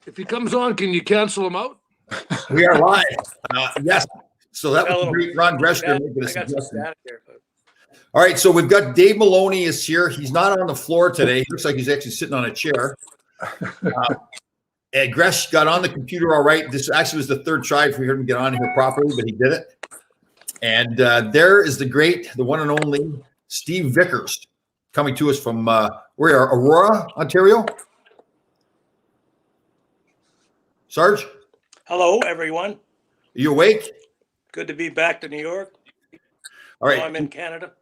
If he comes on, can you cancel him out? We are live. Yes. So that was great. Ron Greschner making a suggestion. All right. So we've got Dave Maloney is here. He's not on the floor today. He looks like he's actually sitting on a chair. And Gresh got on the computer all right. This actually was the third try for him to get on here properly, but he did it. And there is the great, the one and only Steve Vickers coming to us from where? Aurora, Ontario. Sarge? Hello, everyone. Are you awake? Good to be back to New York. All right. Now I'm in Canada.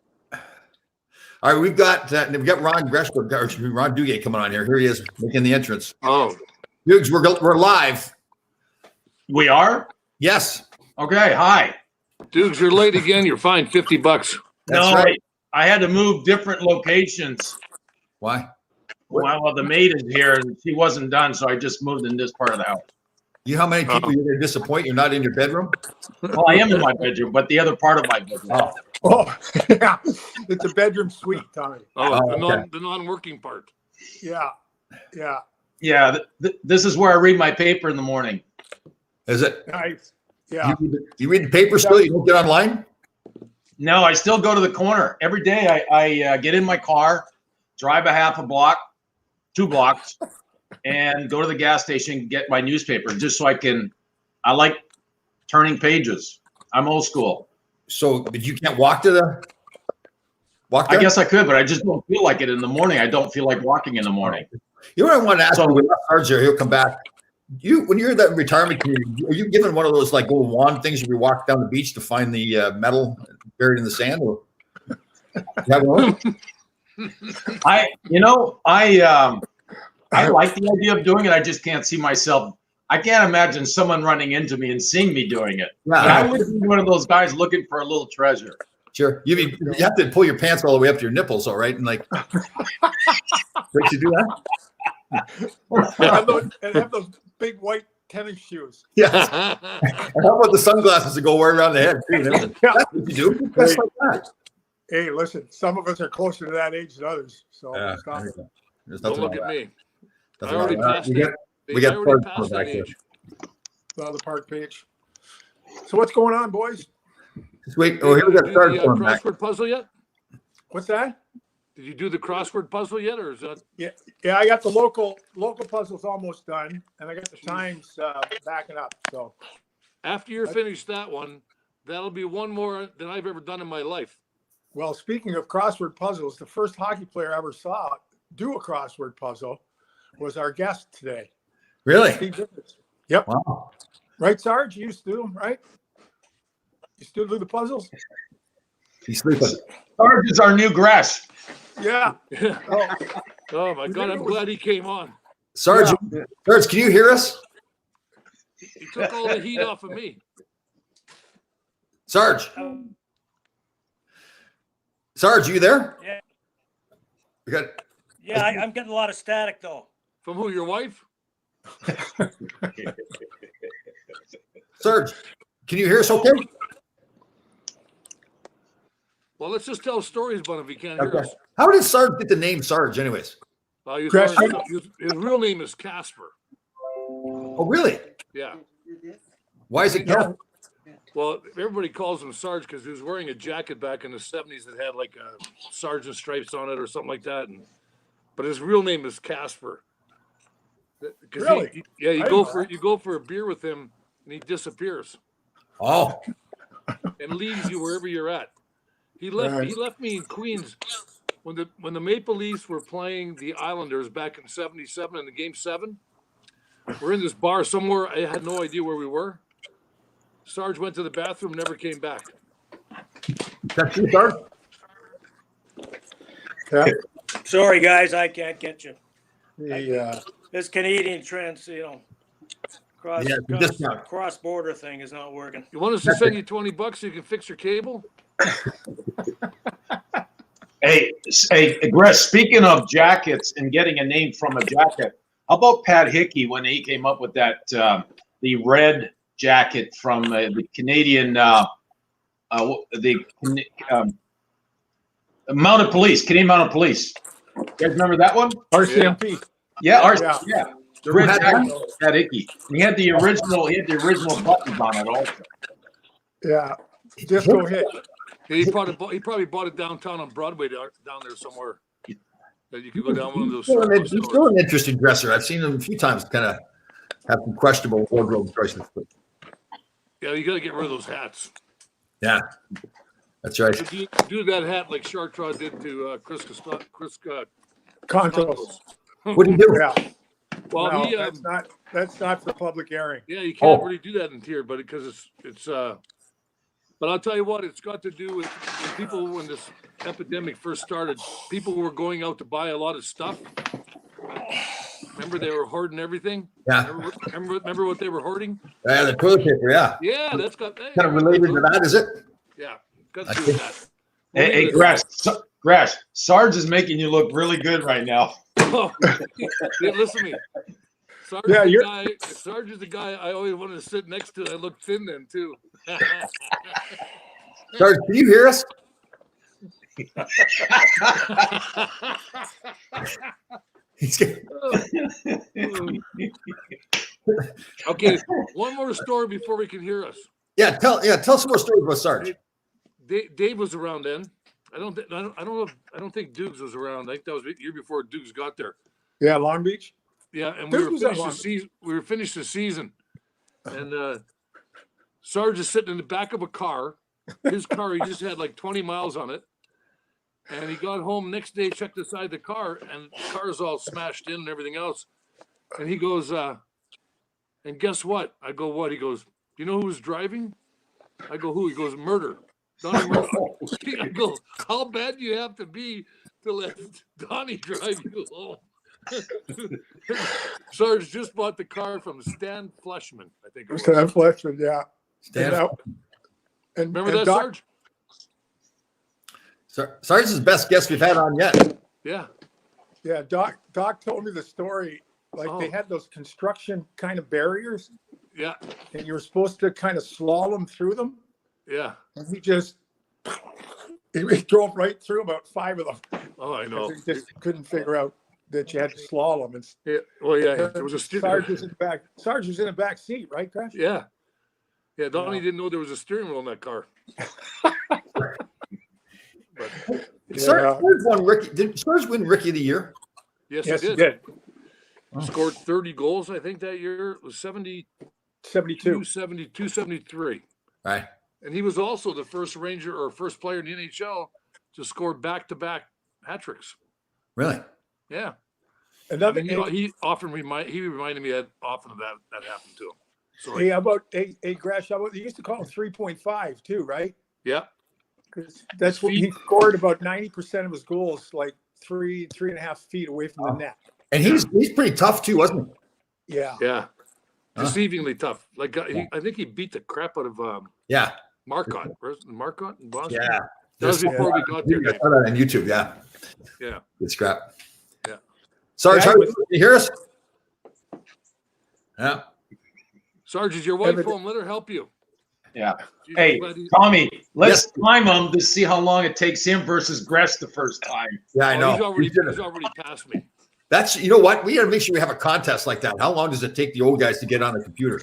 All right, we've got Ron Greschner, Ron Duguay coming on here. Here he is making the entrance. Oh, Dukes, we're live. We are? Yes. Okay, hi. Dukes, you're late again. You're fined $50. That's no, right. I had to move different locations. Why? Well, the maid is here and she wasn't done, so I just moved in this part of the house. You know how many people you're going to disappoint? You're not in your bedroom? Well, I am in my bedroom, but the other part of my bedroom. Oh, yeah. It's a bedroom suite, Tommy. The non-working part. Yeah. Yeah. Yeah, this is where I read my paper in the morning. Is it? Nice. Yeah. You read the paper still? You don't get online? No, I still go to the corner. Every day I get in my car, drive a half a block, 2 blocks, and go to the gas station, get my newspaper just so I like turning pages. I'm old school. So, but you can't walk there? I guess I could, but I just don't feel like it in the morning. I don't feel like walking in the morning. You know what I want to ask you? When Sarge here, he'll come back. When you're in that retirement community, are you given one of those like little wand things where you walk down the beach to find the metal buried in the sand? Or you have one? I like the idea of doing it. I just can't see myself. I can't imagine someone running into me and seeing me doing it. Yeah. I would be one of those guys looking for a little treasure. Sure. You have to pull your pants all the way up to your nipples, all right? And like, would you do that? And have those big white tennis shoes. Yeah. How about the sunglasses that go right around the head? Too? That's what you do. That's like that. Hey, listen, some of us are closer to that age than others. So stop it. There's Don't nothing look wrong at with me. that. I already passed it. We got I already Sarge passed back that there. age. The park page. So what's going on, boys? Just wait. Oh, here we got Did you Sarge do the coming back. crossword puzzle yet? What's that? Did you do the crossword puzzle yet, or is that? Yeah. I got the local puzzles almost done, and I got the times backing up. So After you're finished that one, that'll be one more than I've ever done in my life. well, speaking of crossword puzzles, the first hockey player I ever saw do a crossword puzzle was our guest today. Really? Steve Vickers. Yep. Wow. Right, Sarge? You used to do them, right? You still do the puzzles? He's sleeping. Sarge is our new Gresh. Yeah. Oh my God! I'm glad he came on. Sarge, Sarge, can you hear us? He took all the heat off of me. Sarge. Sarge, you there? Yeah. We got. Yeah, I'm getting a lot of static though. From who? Your wife? Sarge, can you hear us okay? Well, let's just tell stories about him if he can't hear us. How did Sarge get the name Sarge, anyways? His Chris- real name is Casper. Oh, really? Yeah. Why is it Casper? Well, everybody calls him Sarge because he was wearing a jacket back in the 70s that had like a sergeant stripes on it or something like that. But his real name is Casper. Really? You go for a beer with him and he disappears Oh, and leaves you wherever you're at. He left me in Queens when the Maple Leafs were playing the Islanders back in '77 in the Game 7. We're in this bar somewhere. I had no idea where we were. Sarge went to the bathroom, never came back. that's you, Sarge? Yeah. Sorry, guys, I can't get you. The, This Canadian cross border thing is not working. You want us to send you $20 so you can fix your cable? Hey, Gresh, speaking of jackets and getting a name from a jacket, how about Pat Hickey when he came up with that, the red jacket from the Canadian, Mounted Police, Canadian Mounted Police. You guys remember that one? RCMP. Yeah, Yeah. yeah. The red had jacket was that icky. He had the original. He had the original buttons on it also. Yeah. Disco hit. Yeah, he probably bought it downtown on Broadway down there somewhere. That you could go down one of those surplus He's stores. still an interesting dresser. I've seen him a few times kind of have some questionable wardrobe choices. Yeah, you got to get rid of those hats. Yeah, that's right. Do that hat like Chartrand did to Chris Contos. Contos. What do you do? Yeah. Well, No, he that's not for public airing. yeah, you can't really do that in here, but because it's but I'll tell you what, it's got to do with people when this epidemic first started. People were going out to buy a lot of stuff. Remember, they were hoarding everything. Yeah. Remember what they were hoarding? Yeah, the toilet paper. Yeah. Yeah, that's got Kind of related to that, is it? Yeah, got to do with that. Hey, Grash, Sarge is making you look really good right now. Oh, yeah, listen to me. Sarge, Sarge is the guy I always wanted to sit next to. I look thin then too. Sarge, can you hear us? Okay, one more story before we can hear us. Yeah, tell some more stories about Sarge. Dave was around then. I don't think Dukes was around. I think that was the year before Dukes got there. Yeah, Long Beach. Yeah, and Dukes was at Long we were finished the season, and Sarge is sitting in the back of a car. His car, he just had like 20 miles on it, and he got home next day, checked inside the car, and the car's all smashed in and everything else. And he goes, and guess what? I go, what? He goes, you know who was driving? I go, who? He goes, murder. Donnie Murder. I go, how bad do you have to be to let Donnie drive you home? Sarge just bought the car from Stan Fleshman, I think. Stan Fleshman, yeah. And remember that, Doc, Sarge? Sarge is the best guest we've had on yet. Yeah. Yeah, Doc told me the story. Like they had those construction kind of barriers. Yeah. And you were supposed to kind of slalom through them. Yeah. And he drove right through about 5 of them. Oh, I know. He just couldn't figure out that you had to slalom. And yeah. Well, yeah, there was a Sarge was in the back. Sarge was in the back seat, right, Crash? Yeah. Yeah, Donnie didn't know there was a steering wheel in that car. But, Sarge won Ricky. Did Sarge win Rookie of the Year? yes, He he did. He scored 30 goals, I think, that year. It was 72. 73. Right. And he was also the first Ranger or first player in the NHL to score back-to-back hat tricks. Really? Yeah. Another, He often reminded me often of that happened to him. So hey, Gresh, they used to call him 3.5 too, right? yeah. Because that's what he scored about 90% of his goals, like 3.5 feet away from the net. And he's pretty tough too, wasn't he? Yeah. Yeah. Deceivingly tough. Like I think he beat the crap out of Yeah. Marcotte. Marcotte in Boston. Yeah. That was before we got there. I saw that on YouTube. Yeah. Yeah. Good scrap. Yeah. Sarge, how you hear us? Yeah. Sarge, is your wife home? Let her help you. Yeah. Hey, Tommy, let's time him to see how long it takes him versus Gresh the first time. Yeah, I know. He's already passed me. That's, you know what? We got to make sure we have a contest like that. How long does it take the old guys to get on the computer?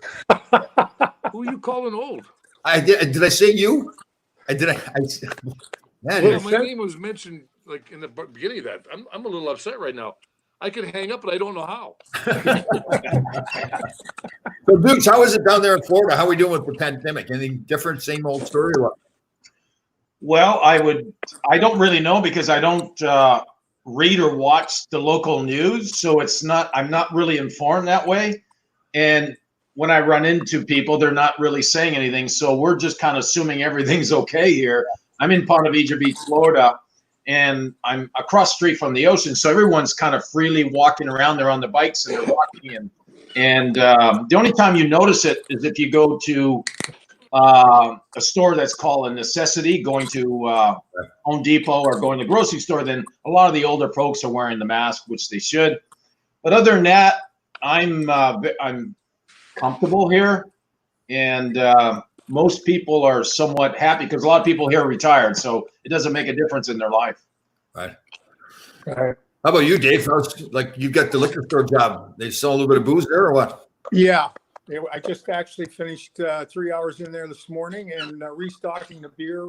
Who are you calling old? Did I say you? My name was mentioned like in the beginning of that. I'm a little upset right now. I can hang up, but I don't know how. So, Dukes, how is it down there in Florida? How are we doing with the pandemic? Anything different? Same old story? Or what? Well, I don't really know because I don't read or watch the local news, so I'm not really informed that way. And when I run into people, they're not really saying anything, so we're just kind of assuming everything's okay here. I'm in Ponte Vedra Beach, Florida, and I'm across the street from the ocean, so everyone's kind of freely walking around. They're on the bikes and they're walking, and the only time you notice it is if you go to a store that's called a necessity, going to Home Depot or going to the grocery store. Then a lot of the older folks are wearing the mask, which they should. But other than that, I'm comfortable here, and most people are somewhat happy because a lot of people here are retired, so it doesn't make a difference in their life. Right. How about you, Dave? Like you got the liquor store job. They sell a little bit of booze there or what? Yeah. I just actually finished 3 hours in there this morning and restocking the beer.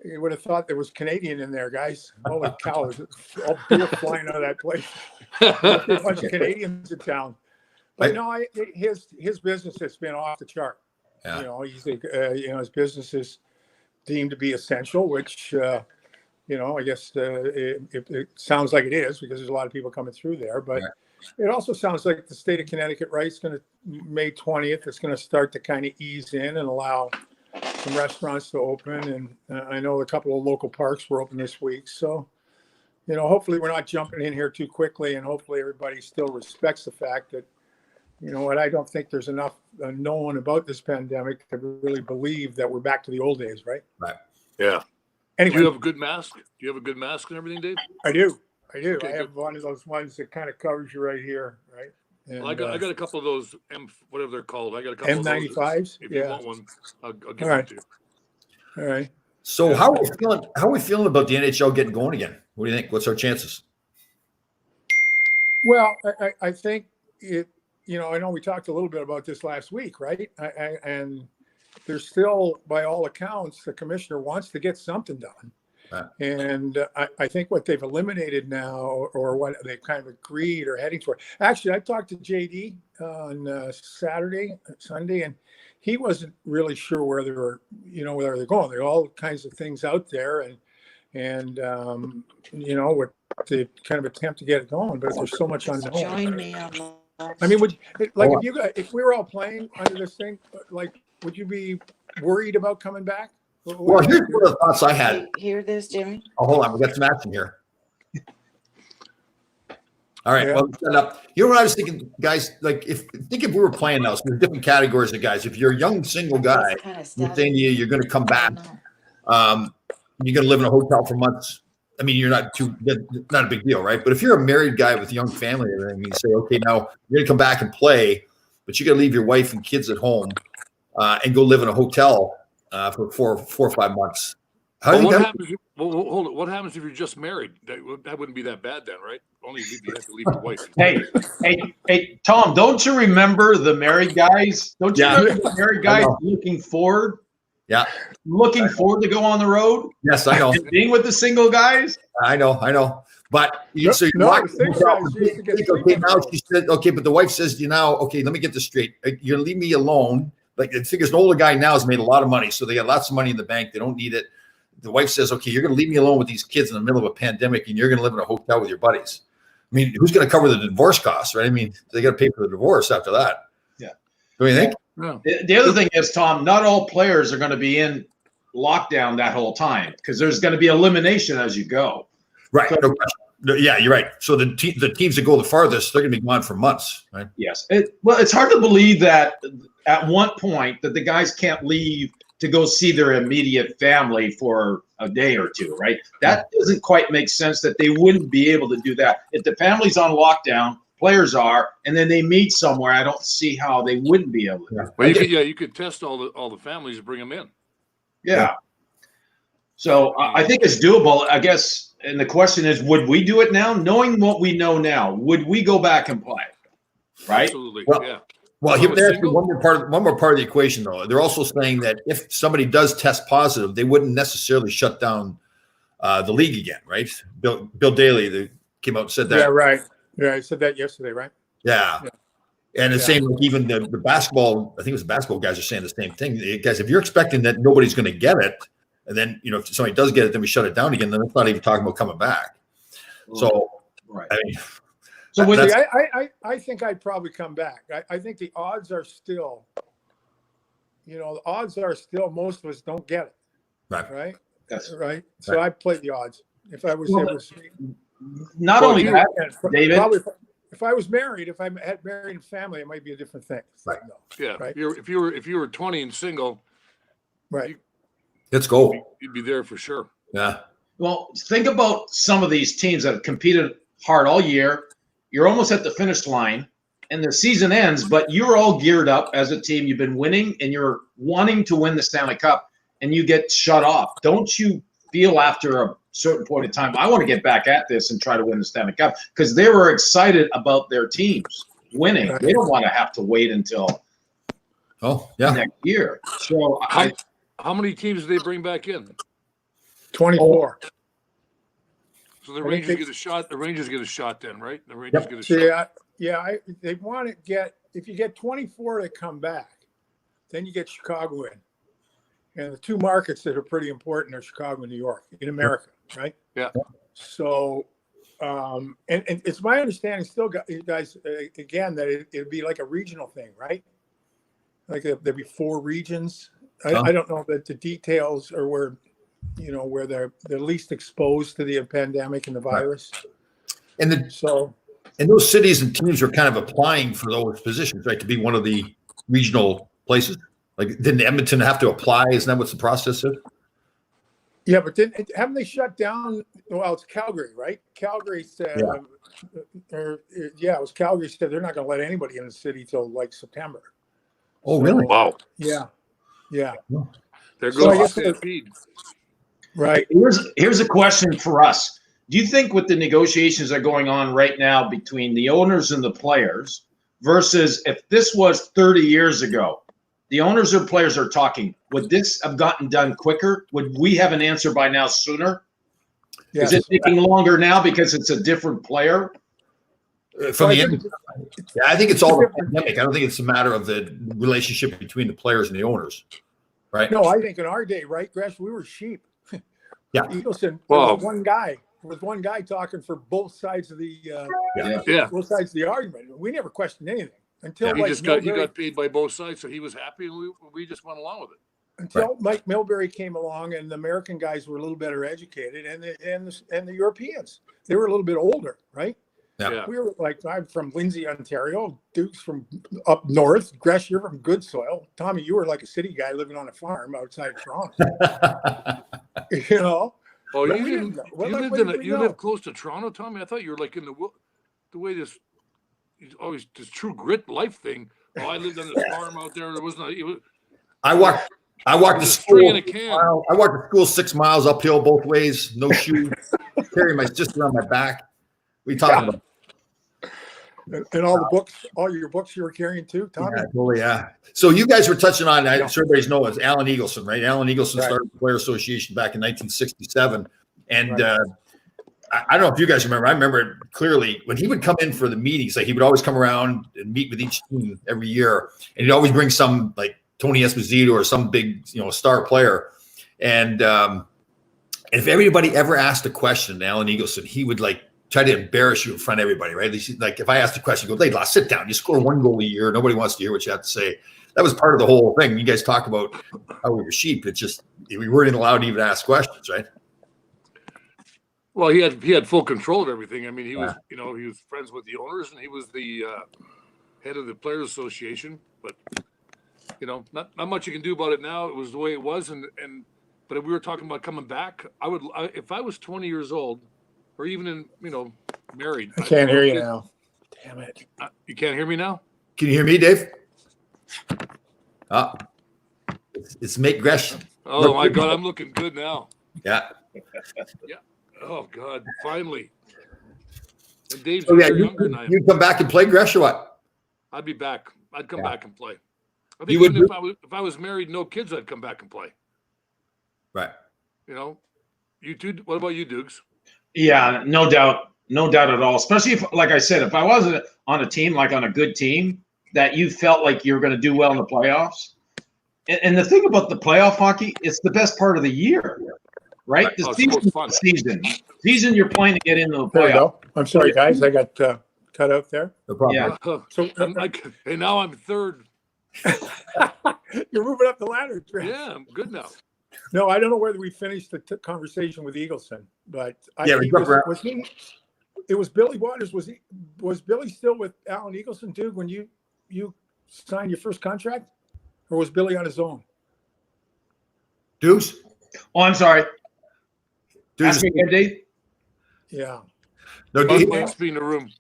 You would have thought there was Canadian in there, guys. Holy cow, there's all beer flying out of that place. Must be a bunch of Canadians in town. But no, his business has been off the chart. Yeah. You know, his business is deemed to be essential, which, I guess it sounds like it is because there's a lot of people coming through there. But it also sounds like the state of Connecticut, right, is going to, May 20th, it's going to start to kind of ease in and allow some restaurants to open. And I know a couple of local parks were open this week. So, hopefully we're not jumping in here too quickly, and hopefully everybody still respects the fact that, I don't think there's enough known about this pandemic to really believe that we're back to the old days, right? Right. Yeah. Anyway, Do you have a good mask? Do you have a good mask and everything, Dave? I do. Okay, I have one of those ones that kind of covers you right here, right? And, Well, I got a couple of those whatever they're called. I got a couple of those. M95s. If you Yeah. want one, I'll give All it right. to you. All right. So how are we feeling? How are we feeling about the NHL getting going again? What do you think? What's our chances? Well, I think it. I know we talked a little bit about this last week, right? And there's still, by all accounts, the commissioner wants to get something done. Right. And I think what they've eliminated now, or what they've kind of agreed or heading toward. Actually, I talked to JD on Sunday, and he wasn't really sure where they were, where they're going. There are all kinds of things out there, and what to kind of attempt to get it going, but there's so much unknown. Join me on that. I mean, if we were all playing under this thing, like, would you be worried about coming back? Well, here's one of the thoughts I had. Hear this, Jimmy? Oh, hold on. We got some action here. All right. Yeah. Well, set up. You know what I was thinking, guys? Like, if we were playing now, so there's different categories of guys. If you're a young single guy, you're saying to you, you're going to come back. You're going to live in a hotel for months. I mean, you're not a big deal, right? But if you're a married guy with a young family, and everything, you say, okay, now you're going to come back and play, but you got to leave your wife and kids at home and go live in a hotel for 4 or 5 months. What happens? Hold it. What happens if you're just married? That wouldn't be that bad then, right? Only you have to leave your wife. Hey, Tom, don't you remember the married guys? Don't you remember the married guys looking forward? Yeah. Looking forward to go on the road? Yes, I know. Being with the single guys? I know. But so you're no, not. okay, now she said, okay, but the wife says, okay, let me get this straight. You're gonna leave me alone. Like, it figures an older guy now has made a lot of money, so they got lots of money in the bank. They don't need it. The wife says, okay, you're gonna leave me alone with these kids in the middle of a pandemic, and you're gonna live in a hotel with your buddies. I mean, who's gonna cover the divorce costs, right? I mean, they got to pay for the divorce after that. Yeah. Do you think? No. The other thing is, Tom, not all players are going to be in lockdown that whole time because there's going to be elimination as you go. Right. Yeah, you're right. So the teams that go the farthest, they're going to be gone for months, right? Yes. It's hard to believe that at one point that the guys can't leave to go see their immediate family for a day or two, right? That doesn't quite make sense that they wouldn't be able to do that. If the family's on lockdown, players are, and then they meet somewhere, I don't see how they wouldn't be able to. Yeah. Well, you could test all the families and bring them in. Yeah. So I think it's doable, I guess. And the question is, would we do it now? Knowing what we know now, would we go back and play? Right? Absolutely. Well, yeah. Well, So there's single? one more part of the equation, though. They're also saying that if somebody does test positive, they wouldn't necessarily shut down the league again, right? Bill Daly came out and said that. Yeah, right. Yeah, I said that yesterday, right? Yeah. And the same, like even the basketball, I think it was the basketball guys are saying the same thing. Guys, if you're expecting that nobody's going to get it, and then, if somebody does get it, then we shut it down again, then it's not even talking about coming back. So, right. I mean, So would I think I'd probably come back. I think the odds are still, most of us don't get it. Right. That's right. So I play the odds. If I was able to, not only that, David. Probably if I was married, if I had married and family, it might be a different thing. Right. Yeah. Right. If you were 20 and single, Right. let's go. you'd be there for sure. Yeah. Well, think about some of these teams that have competed hard all year. You're almost at the finish line and the season ends, but you're all geared up as a team. You've been winning and you're wanting to win the Stanley Cup and you get shut off. Don't you feel after a certain point in time, I want to get back at this and try to win the Stanley Cup because they were excited about their teams winning. Right. They don't want to have to wait until next year. So How many teams do they bring back in? 24. So the I think Rangers they- get a shot. The Rangers get a shot then, right? The Rangers get a shot. They want to get, if you get 24 that come back, then you get Chicago in. And the two markets that are pretty important are Chicago and New York in America, right? Yeah. So, and it's my understanding still, guys, again, that it'd be like a regional thing, right? Like there'd be 4 regions. I don't know that the details are where they're least exposed to the pandemic and the virus. And those cities and teams are kind of applying for those positions, right? To be one of the regional places. Like, didn't Edmonton have to apply? Isn't that what the process is? Yeah, but haven't they shut down? Well, it's Calgary, right? Calgary said, it was Calgary said they're not going to let anybody in the city till like September. Oh, really? Wow. Yeah. There So I goes the guess Stampede. Right. Here's a question for us. Do you think with the negotiations that are going on right now between the owners and the players versus if this was 30 years ago, the owners or players are talking, would this have gotten done quicker? Would we have an answer by now sooner? Yes. Is it taking longer now because it's a different player? From the end, I think it's all the pandemic. I don't think it's a matter of the relationship between the players and the owners, right? No, I think in our day, right, Gresh, we were sheep. Yeah. Eagleson Well- was one guy talking for both sides of the Yeah. both sides of the argument. We never questioned anything until He like just got Milbury, paid by both sides, so he was happy, and we just went along with it. until Mike Milbury came along, and the American guys were a little better educated, and the Europeans, they were a little bit older, right? Yeah. We were like, I'm from Lindsay, Ontario. Duke's from up north. Gresh, you're from good soil. Tommy, you were like a city guy living on a farm outside of Toronto. You know. Oh, But you we didn't. didn't know. What You like, lived what in did we you know? live close to Toronto, Tommy. I thought you were like in the way this always this true grit life thing. Oh, I lived on this farm out there. There wasn't. I walked to Just string school. in a can. I walked to school 6 miles uphill both ways, no shoes, carrying my sister on my back. We talking about. And all the books, all your books you were carrying too, Tommy. Yeah, totally, yeah. So you guys were touching on, I'm sure everybody's know, it's Alan Eagleson, right? Alan Eagleson started the Player Association back in 1967. And I don't know if you guys remember, I remember clearly when he would come in for the meetings, like he would always come around and meet with each team every year. And he'd always bring some like Tony Esposito or some big, star player. And if everybody ever asked a question to Alan Eagleson, he would like try to embarrass you in front of everybody, right? Like if I asked a question, go, Laidlaw, sit down. You score 1 goal a year. Nobody wants to hear what you have to say. That was part of the whole thing. You guys talk about how we were sheep. It's just we weren't allowed to even ask questions, right? Well, he had full control of everything. I mean, he was he was friends with the owners, and he was the head of the Players Association. But not much you can do about it now. It was the way it was, but if we were talking about coming back, if I was 20 years old, or even married. I can't hear you now. Damn it! You can't hear me now? Can you hear me, Dave? It's Mate Gresh. Oh my God, I'm looking good now. Yeah. Oh God, finally. And Dave's Oh, yeah, younger than I am. you come back and play Gresh or what? I'd be back. I'd come back and play. I think You would even if I was married, no kids, I'd come back and play. Right. You two. What about you, Dukes? Yeah, no doubt at all. Especially if, like I said, if I wasn't on a team, like on a good team, that you felt like you were going to do well in the playoffs. And the thing about the playoff hockey, it's the best part of the year, right? Right. The Oh, it's the most fun. season you're playing to get into the There you playoff. go. I'm sorry, guys. I got cut out there. No problem. Yeah. So Hey, now I'm third. you're moving up the ladder. Gresh. Yeah, I'm good now. No, I don't know whether we finished the conversation with Eagleson, but We jumped around. was he? It was Billy Waters. Was Billy still with Alan Eagleson, dude, when you signed your first contract, or was Billy on his own? Deuce? Oh, I'm sorry. Deuce. Ask me again, Dave. Yeah, No, Buzz Dave, might be in the room.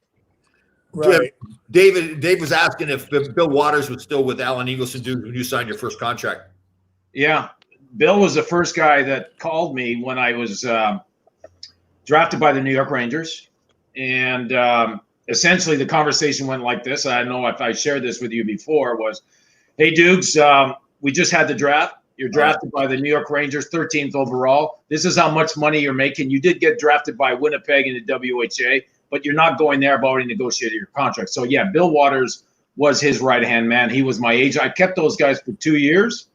right. Dave was asking if Bill Waters was still with Alan Eagleson, dude, when you signed your first contract. Yeah. Bill was the first guy that called me when I was drafted by the New York Rangers. And essentially the conversation went like this. I don't know if I shared this with you before, was, hey, Dukes, we just had the draft. You're drafted by the New York Rangers, 13th overall. This is how much money you're making. You did get drafted by Winnipeg in the WHA, but you're not going there. I've already negotiated your contract. So, yeah, Bill Waters was his right-hand man. He was my agent. I kept those guys for 2 years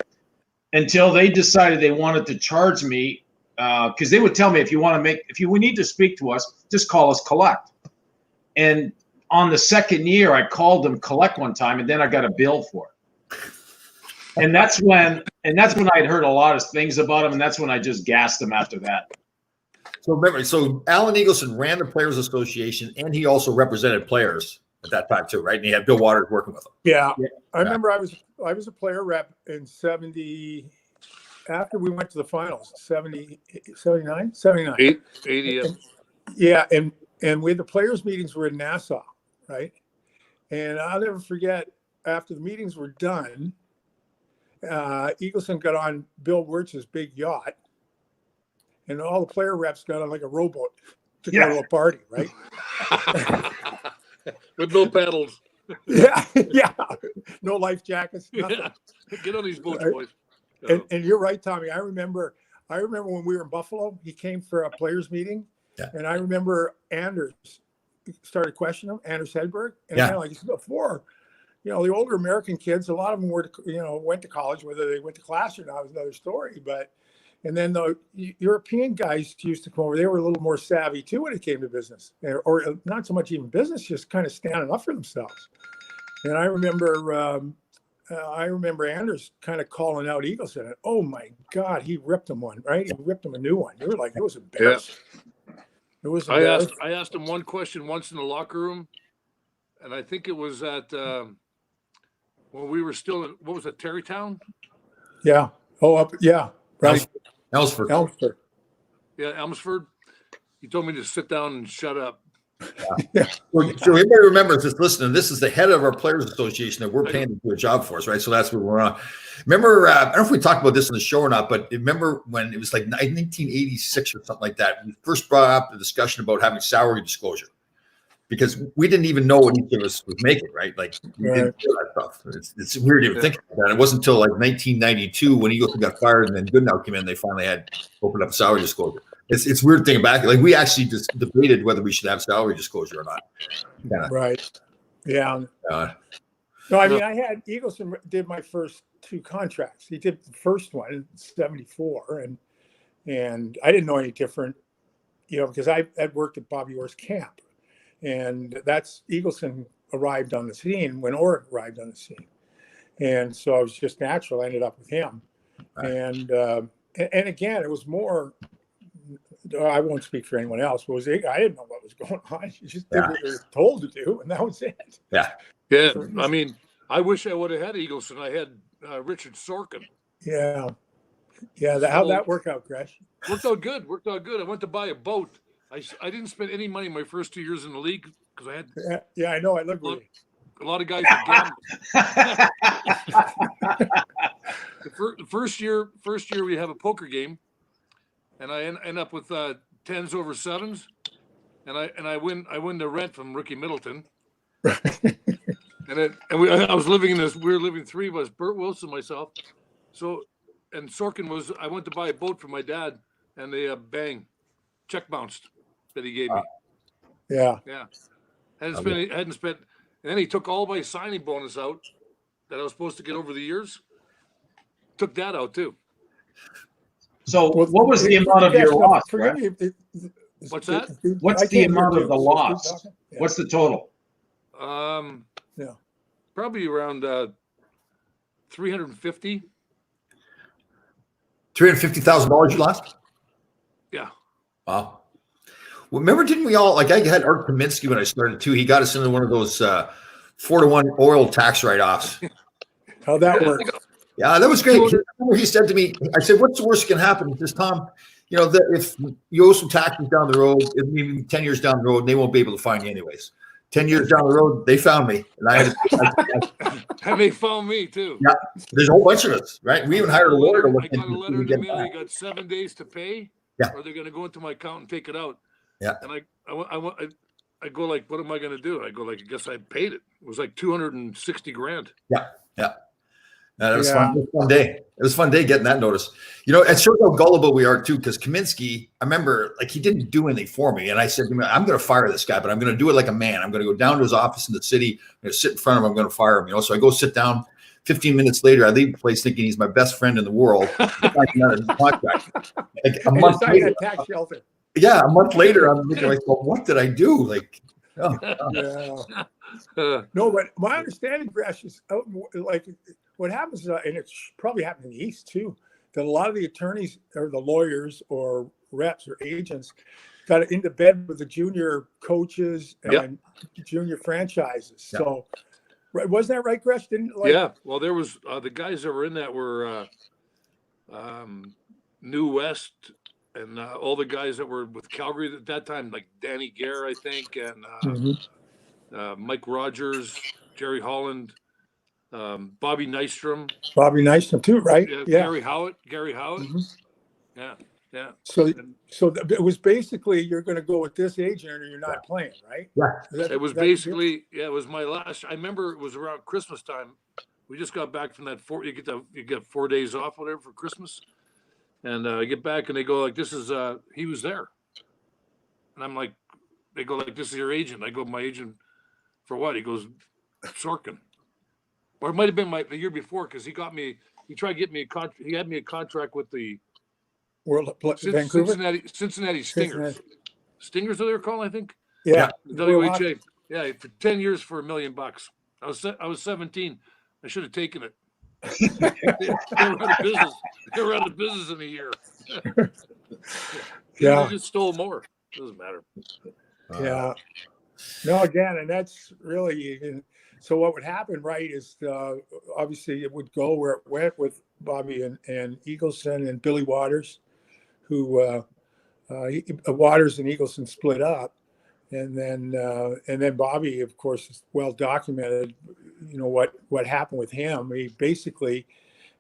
until they decided they wanted to charge me, because they would tell me, if we need to speak to us, just call us collect. And on the second year, I called them collect one time, and then I got a bill for it. And that's when I had heard a lot of things about him, and that's when I just gassed him after that. So remember, Alan Eagleson ran the Players Association, and he also represented players at that time too, right? And he had Bill Waters working with him. Yeah. I remember I was a player rep in 70 after we went to the finals, 79. 80, yeah. Yeah, and we had the players' meetings were in Nassau, right? And I'll never forget, after the meetings were done, Eagleson got on Bill Wirtz's big yacht, and all the player reps got on like a rowboat to go to a party, right? With no paddles. Yeah. No life jackets, nothing. Yeah. Get on these boats, boys. And you're right, Tommy. I remember when we were in Buffalo, he came for a players meeting, and I remember Anders started questioning him, Anders Hedberg, and like he said before, the older American kids, a lot of them went to college. Whether they went to class or not was another story. And then the European guys used to come over. They were a little more savvy too when it came to business, or not so much even business, just kind of standing up for themselves. And I remember Anders kind of calling out Eagleson, and oh my God, he ripped him one, right? He ripped him a new one. They were like, it was embarrassing. It was. I asked him one question once in the locker room, and I think it was at when we were still in, what was it, Terrytown? Yeah. Right. Elmsford. Yeah, Elmsford. He told me to sit down and shut up. Yeah. So everybody remembers this. Listening, this is the head of our Players Association that we're paying to do a job for us, right? So that's what we're on. Remember, I don't know if we talked about this on the show or not, but remember when it was like 1986 or something like that, we first brought up the discussion about having salary disclosure, because we didn't even know what each of us was making, right? Like we didn't do that stuff. It's weird to even think about that. It wasn't until like 1992 when Eagleson got fired and then Goodnow came in, they finally had opened up salary disclosure. It's weird thinking back. Like we actually just debated whether we should have salary disclosure or not. Right. Yeah. No, I mean, I had Eagleson did my first two contracts. He did the first one in '74, and I didn't know any different, because I had worked at Bobby Orr's camp, and that's Eagleson arrived on the scene when Orr arrived on the scene, and so it was just natural. I ended up with him, and again, it was more. I won't speak for anyone else, but I didn't know what was going on. You just did what you were told to do, and that was it. Yeah. I mean, I wish I would have had Eagleson. I had Richard Sorkin. Yeah. How'd that work out, Gresh? Worked out good. I went to buy a boat. I didn't spend any money my first 2 years in the league because I had. Yeah, I know. I lived with you. A lot of guys were gambling. The first year we have a poker game. And I end up with 10s over 7s, and I win the rent from Ricky Middleton. I was living in this. We were living three of us: Bert Wilson, myself. So, and Sorkin was. I went to buy a boat for my dad, and they check bounced that he gave me. Yeah. Hadn't spent. And then he took all my signing bonus out that I was supposed to get over the years. Took that out too. So what was the amount of your loss? What's that? What's the amount of the loss? What's the total? Probably around 350. $350,000 you lost? Yeah. Wow. Well, remember, didn't we all, like I had Art Kaminsky when I started too. He got us into one of those 4-to-1 oil tax write-offs. How'd that work? Yeah, that was great. He said to me, I said, what's the worst that can happen? He says, Tom, if you owe some taxes down the road, maybe 10 years down the road, they won't be able to find you anyways. 10 years down the road, they found me. And and they found me too. Yeah, there's a whole bunch of us, right? We even hired a lawyer to look into it. I got a letter in the mail. You got 7 days to pay, or they're going to go into my account and take it out. Yeah. And I go like, what am I going to do? I go like, I guess I paid it. It was like 260 grand. Yeah. That was fun. It was a fun day. It was a fun day getting that notice. It shows how gullible we are too. Because Kaminsky, I remember, like, he didn't do anything for me, and I said to him, "I'm going to fire this guy, but I'm going to do it like a man. I'm going to go down to his office in the city. I'm going to sit in front of him. I'm going to fire him." So I go sit down. 15 minutes later, I leave the place thinking he's my best friend in the world. Contract. Like a month later, tax shelter. Yeah, a month later, I'm thinking, like, well, what did I do? Like, No, but my understanding, Gresh, is like what happens, and it's probably happening in the East too, that a lot of the attorneys or the lawyers or reps or agents got into bed with the junior coaches and junior franchises. Yeah. So, was that right, Gresh? Well, there was the guys that were in that were New West and all the guys that were with Calgary at that time, like Danny Gare, I think, and Mike Rogers, Jerry Holland, Bobby Nystrom. Bobby Nystrom too, right? Gary Howitt. Mm-hmm. Yeah. So it was basically, you're going to go with this agent or you're not playing, right? Yeah. It was basically, it was my last. I remember it was around Christmas time. We just got back from that you get 4 days off, whatever, for Christmas. And I get back and they go like, "This is he was there," and I'm like, they go like, "This is your agent." I go, "My agent for what?" He goes, "Sorkin," or it might have been the year before because he tried to get me a contract. He had me a contract with the Vancouver, Cincinnati Stingers. Stingers, are they called, I think. Yeah. WHA. Yeah, for 10 years for $1 million. I was 17. I should have taken it. They were out of business in a year. They just stole more. Doesn't matter. Yeah. No, again, and that's really, so what would happen, right, is obviously it would go where it went with Bobby and Eagleson and Billy Waters, who Waters and Eagleson split up. And then Bobby, of course, is well documented, what happened with him. He basically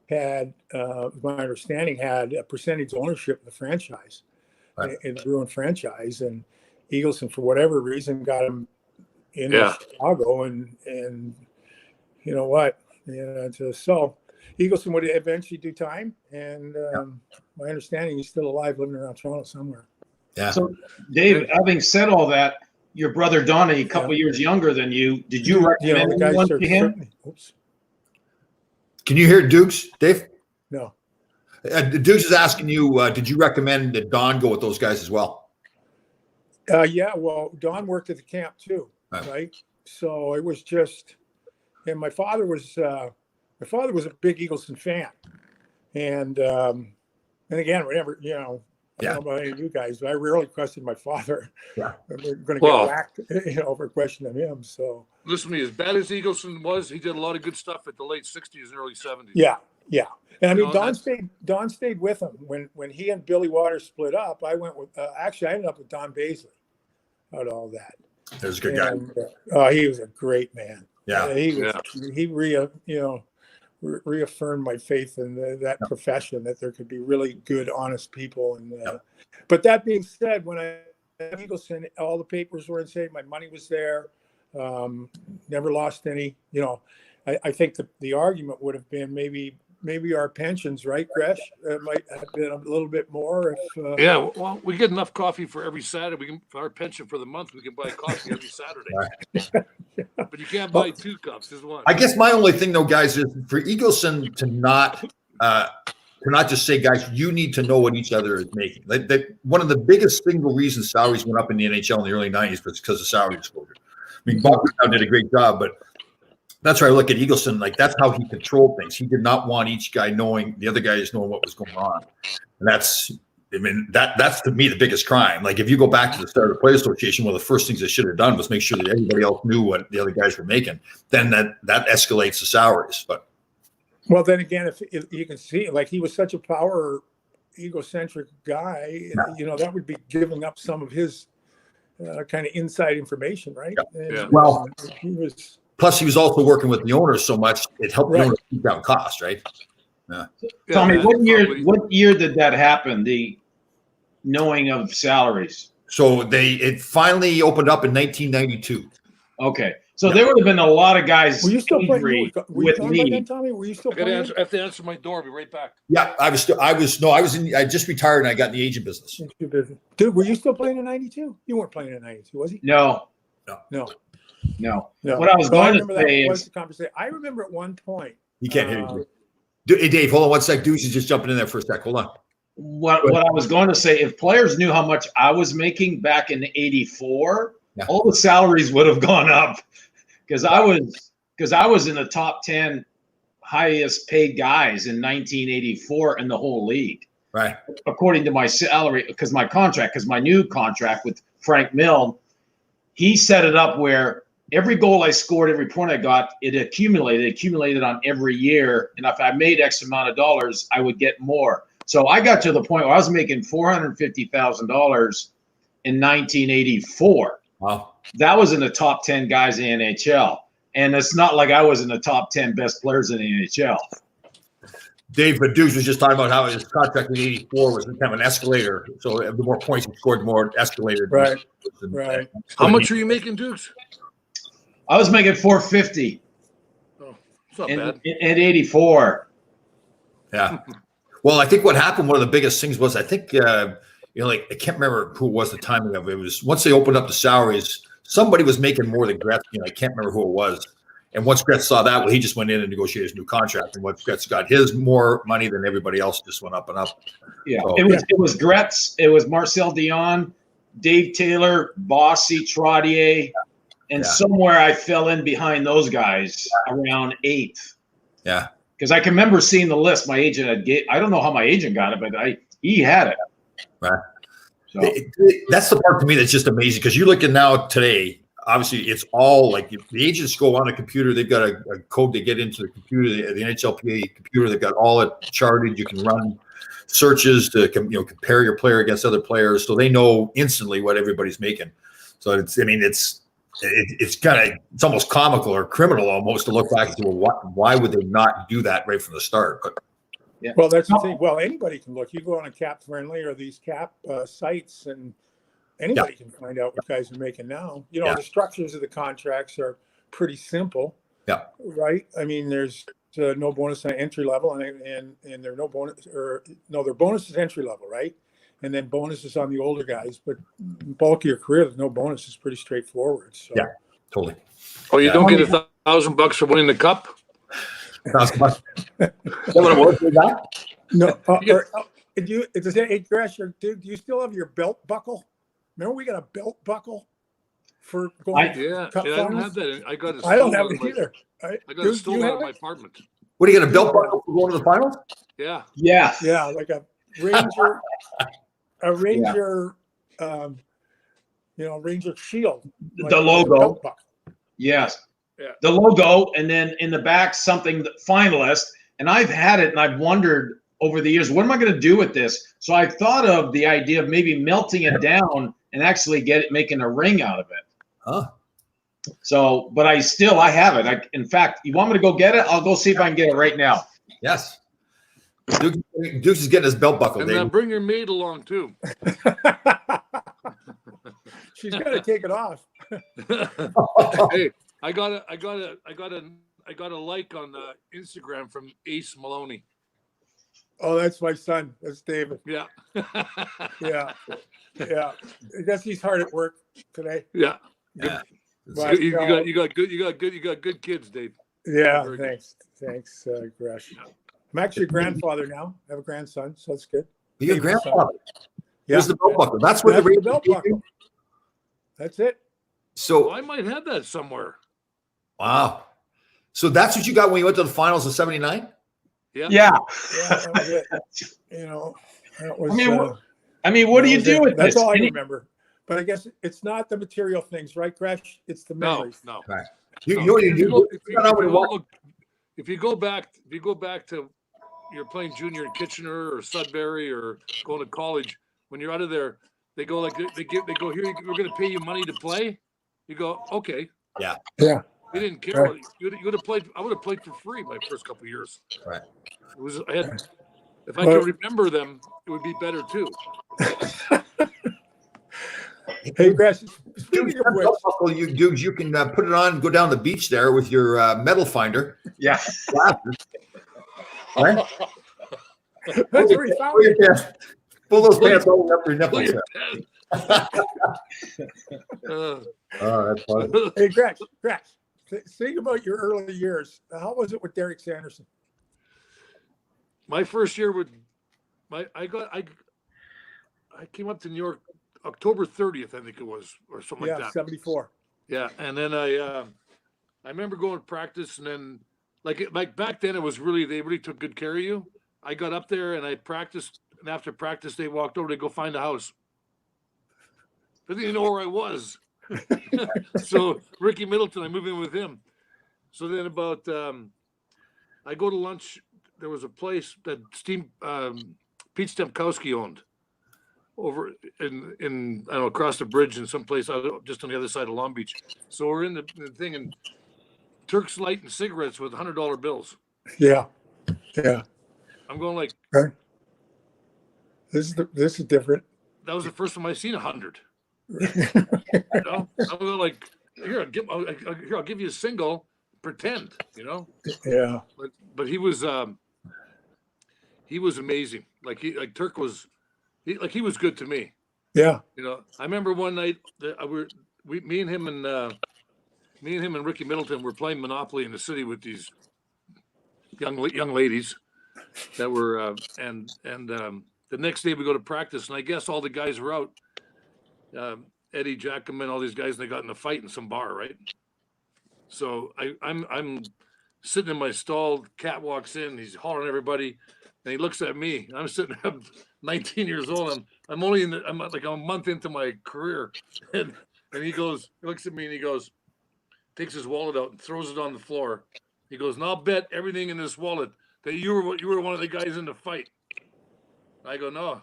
had, my understanding, had a percentage ownership of the franchise, in the Bruin franchise. And Eagleson, for whatever reason, got him in Chicago. And you know what? So Eagleson would eventually do time. And my understanding, he's still alive, living around Toronto somewhere. Yeah. So, Dave, having said all that, your brother Donnie, a couple years younger than you, did you recommend anyone to him? Oops. Can you hear Dukes, Dave? No. Dukes is asking you, did you recommend that Don go with those guys as well? Yeah, well, Don worked at the camp too, right? So it was just, and my father was a big Eagleson fan, and again, whenever I don't know about any of you guys, but I rarely questioned my father. Yeah, we're going to get whacked, over questioning him. So listen to me. As bad as Eagleson was, he did a lot of good stuff at the late '60s and early '70s. Yeah, and I mean, Don stayed with him when he and Billy Waters split up. I went with actually, I ended up with Don Baisley out of all that. He was a good guy. He was a great man. Yeah, he reaffirmed my faith in that profession, that there could be really good, honest people. And but that being said, when I Eagleson, all the papers were insane. My money was there. Never lost any. I think the argument would have been maybe our pensions, right, Gresh, might have been a little bit more. Well, we get enough coffee for every Saturday. For our pension for the month, we can buy coffee every Saturday. But you can't buy 2 cups. Just one. I guess my only thing, though, guys, is for Eagleson to not just say, guys, you need to know what each other is making. One of the biggest single reasons salaries went up in the NHL in the early 90s was because of salary exposure. I mean, Bob did a great job, but that's why I look at Eagleson. Like, that's how he controlled things. He did not want each guy knowing the other guys knowing what was going on. And that's to me the biggest crime. Like, if you go back to the start of the Players Association, one of the first things they should have done was make sure that everybody else knew what the other guys were making. Then that escalates the salaries. But well, then again, if you can see, like, he was such a power egocentric guy, that would be giving up some of his kind of inside information, right? Yeah. Well, he was. Plus, he was also working with the owners so much; it helped the owners keep down costs, right? Yeah. Tell me, what year did that happen? The knowing of salaries. So it finally opened up in 1992. Okay. So there would have been a lot of guys Were you still playing? angry Were you with gone by then, me. Tommy? Were you still I gotta playing? answer. I have to answer my door. I'll be right back. Yeah, I just retired and I got in the agent business. Dude, were you still playing in 92? You weren't playing in 92, was he? No. No. What I was So I going remember to that say was is, the conversation. I remember at one point. You can't hear you. Hey, Dave, hold on one sec. Deuce is just jumping in there for a sec. Hold on. what I was going to say, if players knew how much I was making back in '84, Yeah. all the salaries would have gone up because I was in the top 10 highest paid guys in 1984 in the whole league, Right. according to my salary, because my new contract with Frank Milne, he set it up where every goal I scored, every point I got, it accumulated on every year. And if I made X amount of dollars, I would get more. So I got to the point where I was making $450,000 in 1984. Wow. That was in the top 10 guys in the NHL. And it's not like I was in the top 10 best players in the NHL. Dave, but Deuce was just talking about how his contract in '84 was kind of an escalator. So the more points he scored, the more it escalated. Right. Right. How much are you making, Dukes? I was making $450 Oh, it's not in bad. 84. Yeah. Well, I think what happened, one of the biggest things was, I think, like, I can't remember who it was, the timing of it. It was once they opened up the salaries, somebody was making more than Gretzky. I can't remember who it was. And once Gretz saw that, well, he just went in and negotiated his new contract. And once Gretz got his more money than everybody else, just went up and up. Yeah, So, it was Gretz, it was Marcel Dion, Dave Taylor, Bossy, Trottier, and Yeah. somewhere I fell in behind those guys around 8th. Yeah. Because I can remember seeing the list my agent had. I don't know how my agent got it, but he had it. Right. So That's the part to me that's just amazing, because you're looking now today, obviously it's all like the agents go on a computer, they've got a code they get into the computer, the NHLPA computer, they've got all it charted. You can run searches to compare your player against other players, so they know instantly what everybody's making. So it's almost comical or criminal almost to look back and say, well, why would they not do that right from the start? But yeah. Well, that's the thing. Well, anybody can look. You go on a Cap Friendly or these Cap sites, and anybody can find out what guys are making now. The structures of the contracts are pretty simple. Yeah. Right. I mean, there's no bonus on entry level, and there's no bonus, their bonus is entry level, right? And then bonuses on the older guys, but bulk of your career, there's no bonus. It's pretty straightforward. So. Yeah, totally. Oh, you don't get $1,000 for winning the cup? $1,000. What it was, that? No. Do you still have your belt buckle? Remember, we got a belt buckle for going. Yeah, cup I don't finals? have that. I got it. I don't have it either. I got it stolen out of my apartment. What, do you get a belt buckle for going to the finals? Yeah. Yeah. Yeah, like a Ranger, Ranger shield. Like The logo. belt buckle. Yes. Yeah. The logo, and then in the back something that finalist. And I've had it, and I've wondered over the years, what am I going to do with this? So I thought of the idea of maybe melting it down and actually making a ring out of it. Huh. So, but I have it. In fact, you want me to go get it? I'll go see if I can get it right now. Yes. Dukes is getting his belt buckle. And bring your maid along too. She's got to take it off. Hey, I got a like on Instagram from Ace Maloney. Oh, that's my son. That's David. Yeah. Yeah. I guess he's hard at work today. Yeah. Yeah. But, You got good kids, Dave. Yeah. Very good. Thanks, Gresh. I'm actually a grandfather now. I have a grandson, so that's good. Your grandfather. Yeah. Here's the belt buckle. That's where That's the the belt buckle. That's it. So I might have that somewhere. wow. So that's what you got when you went to the finals of '79? Yeah. Yeah. Yeah, that was it. That was. What do you do with That's this? all I remember. But I guess it's not the material things, right, Gresh? It's the memories. No. Right. You know what you do? If you go back to you're playing junior in Kitchener or Sudbury or going to college, when you're out of there, they go they go, here, we're going to pay you money to play. You go, okay. Yeah. Yeah. You didn't care. Right. You would have played. I would have played for free my first couple of years. Right. It was. If I could remember them, it would be better too. Hey, Grass, Dude, speaking of that which, belt buckle, you dudes, you can put it on, go down the beach there with your metal finder. Yeah. Glasses, right? that's where he found Pull your it. pants, pull those pants all up your Pull nipples. your There. pants. Oh, that's funny. Hey, Grass, think about your early years. How was it with Derek Sanderson? My first year with I came up to New York October 30th, I think it was, or something like Yeah, that. 74. Yeah, and then I remember going to practice, and then like back then it was really, they really took good care of you. I got up there and I practiced, and after practice they walked over to go find a house. They didn't know where I was. So Ricky Middleton, I moved in with him. So then about I go to lunch. There was a place that Pete Stemkowski owned over in I don't know, across the bridge in some place just on the other side of Long Beach. So we're in the thing, and Turk's lighting cigarettes with $100 bills. Yeah, yeah. I'm going like, Okay. This is different. that was the first time I seen 100. You know, I'm going like, here I'll give you a single, pretend, you know. Yeah, But he was amazing. Like Turk was, he was good to me. yeah. You know, I remember one night that me and him and Ricky Middleton were playing Monopoly in the city with these young ladies that were and the next day we go to practice, and I guess all the guys were out. Eddie Jackman, all these guys, and they got in a fight in some bar, right? So I'm sitting in my stall. Cat walks in, he's hollering at everybody, and he looks at me. I'm sitting there, I'm 19 years old. I'm only I'm like a month into my career, and he looks at me and he goes, takes his wallet out and throws it on the floor. He goes, "Now I'll bet everything in this wallet that you were one of the guys in the fight." I go, no.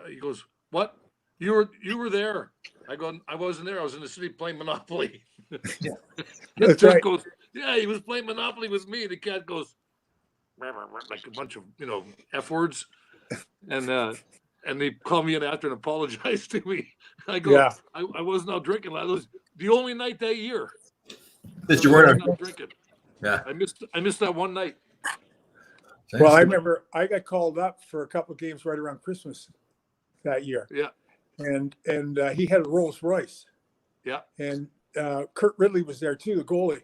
He goes, "What? You were there?" I go, "I wasn't there. I was in the city playing Monopoly." Yeah. That's Turk right. goes, "Yeah, he was playing Monopoly with me." The cat goes, like a bunch of F words, and they call me in after and apologize to me. I go, Yeah. I wasn't out drinking. That was the only night that year That you I weren't. wasn't out drinking. Yeah. I missed that one night. Well, I remember I got called up for a couple of games right around Christmas that year, Yeah, and he had a Rolls Royce, yeah. and Kurt Ridley was there too, the goalie.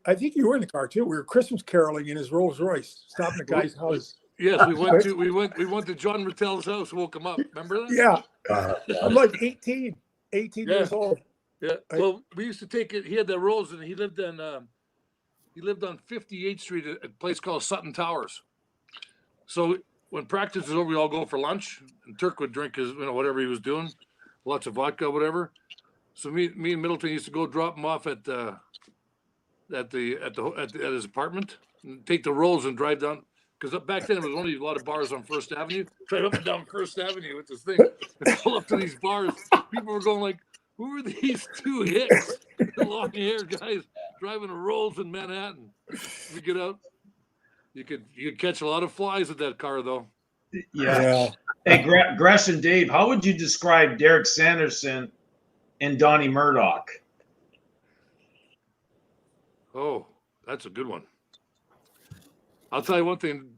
I think you were in the car too. We were Christmas caroling in his Rolls Royce, stopping at a guy's house. Yes, we went to John Rattel's house, woke him up. Remember that? Yeah, I'm like 18 years old. Yeah. Well, we used to take it. He had the rolls, and he lived on 58th Street at a place called Sutton Towers. So when practice was over, we all go for lunch, and Turk would drink his, whatever he was doing, lots of vodka, whatever. So me and Middleton used to go drop him off at his apartment, and take the rolls and drive down. Because back then, there was only a lot of bars on First Avenue. Drive up and down First Avenue with this thing and pull up to these bars. People were going like, "Who are these two hicks, long-haired guys driving a Rolls in Manhattan?" We get out. You could catch a lot of flies with that car, though. Yeah. Hey, Gresh and Dave, how would you describe Derek Sanderson and Donnie Murdoch? Oh, that's a good one. I'll tell you one thing.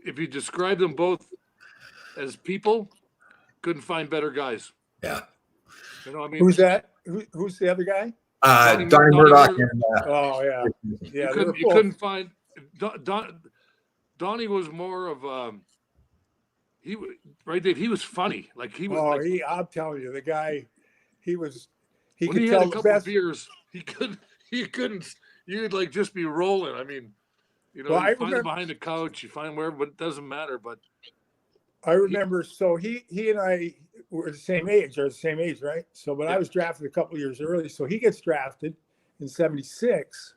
If you describe them both as people, couldn't find better guys. Yeah. You know what I mean? Who's that? Who's the other guy? Donnie Donnie Murdoch Murdoch. and Oh yeah, yeah. You couldn't find Donnie was more of right, Dave. He was funny. Like he was. Oh, like, I'm telling you, the guy, he when could he had tell a the couple of best. beers, he couldn't. You'd like just be rolling. I mean, Well, I you find him remember- behind the couch, you find wherever, but it doesn't matter. But I remember. So he and I were the same age. Or the same age, right? So, but I was drafted a couple of years early. So he gets drafted in '76,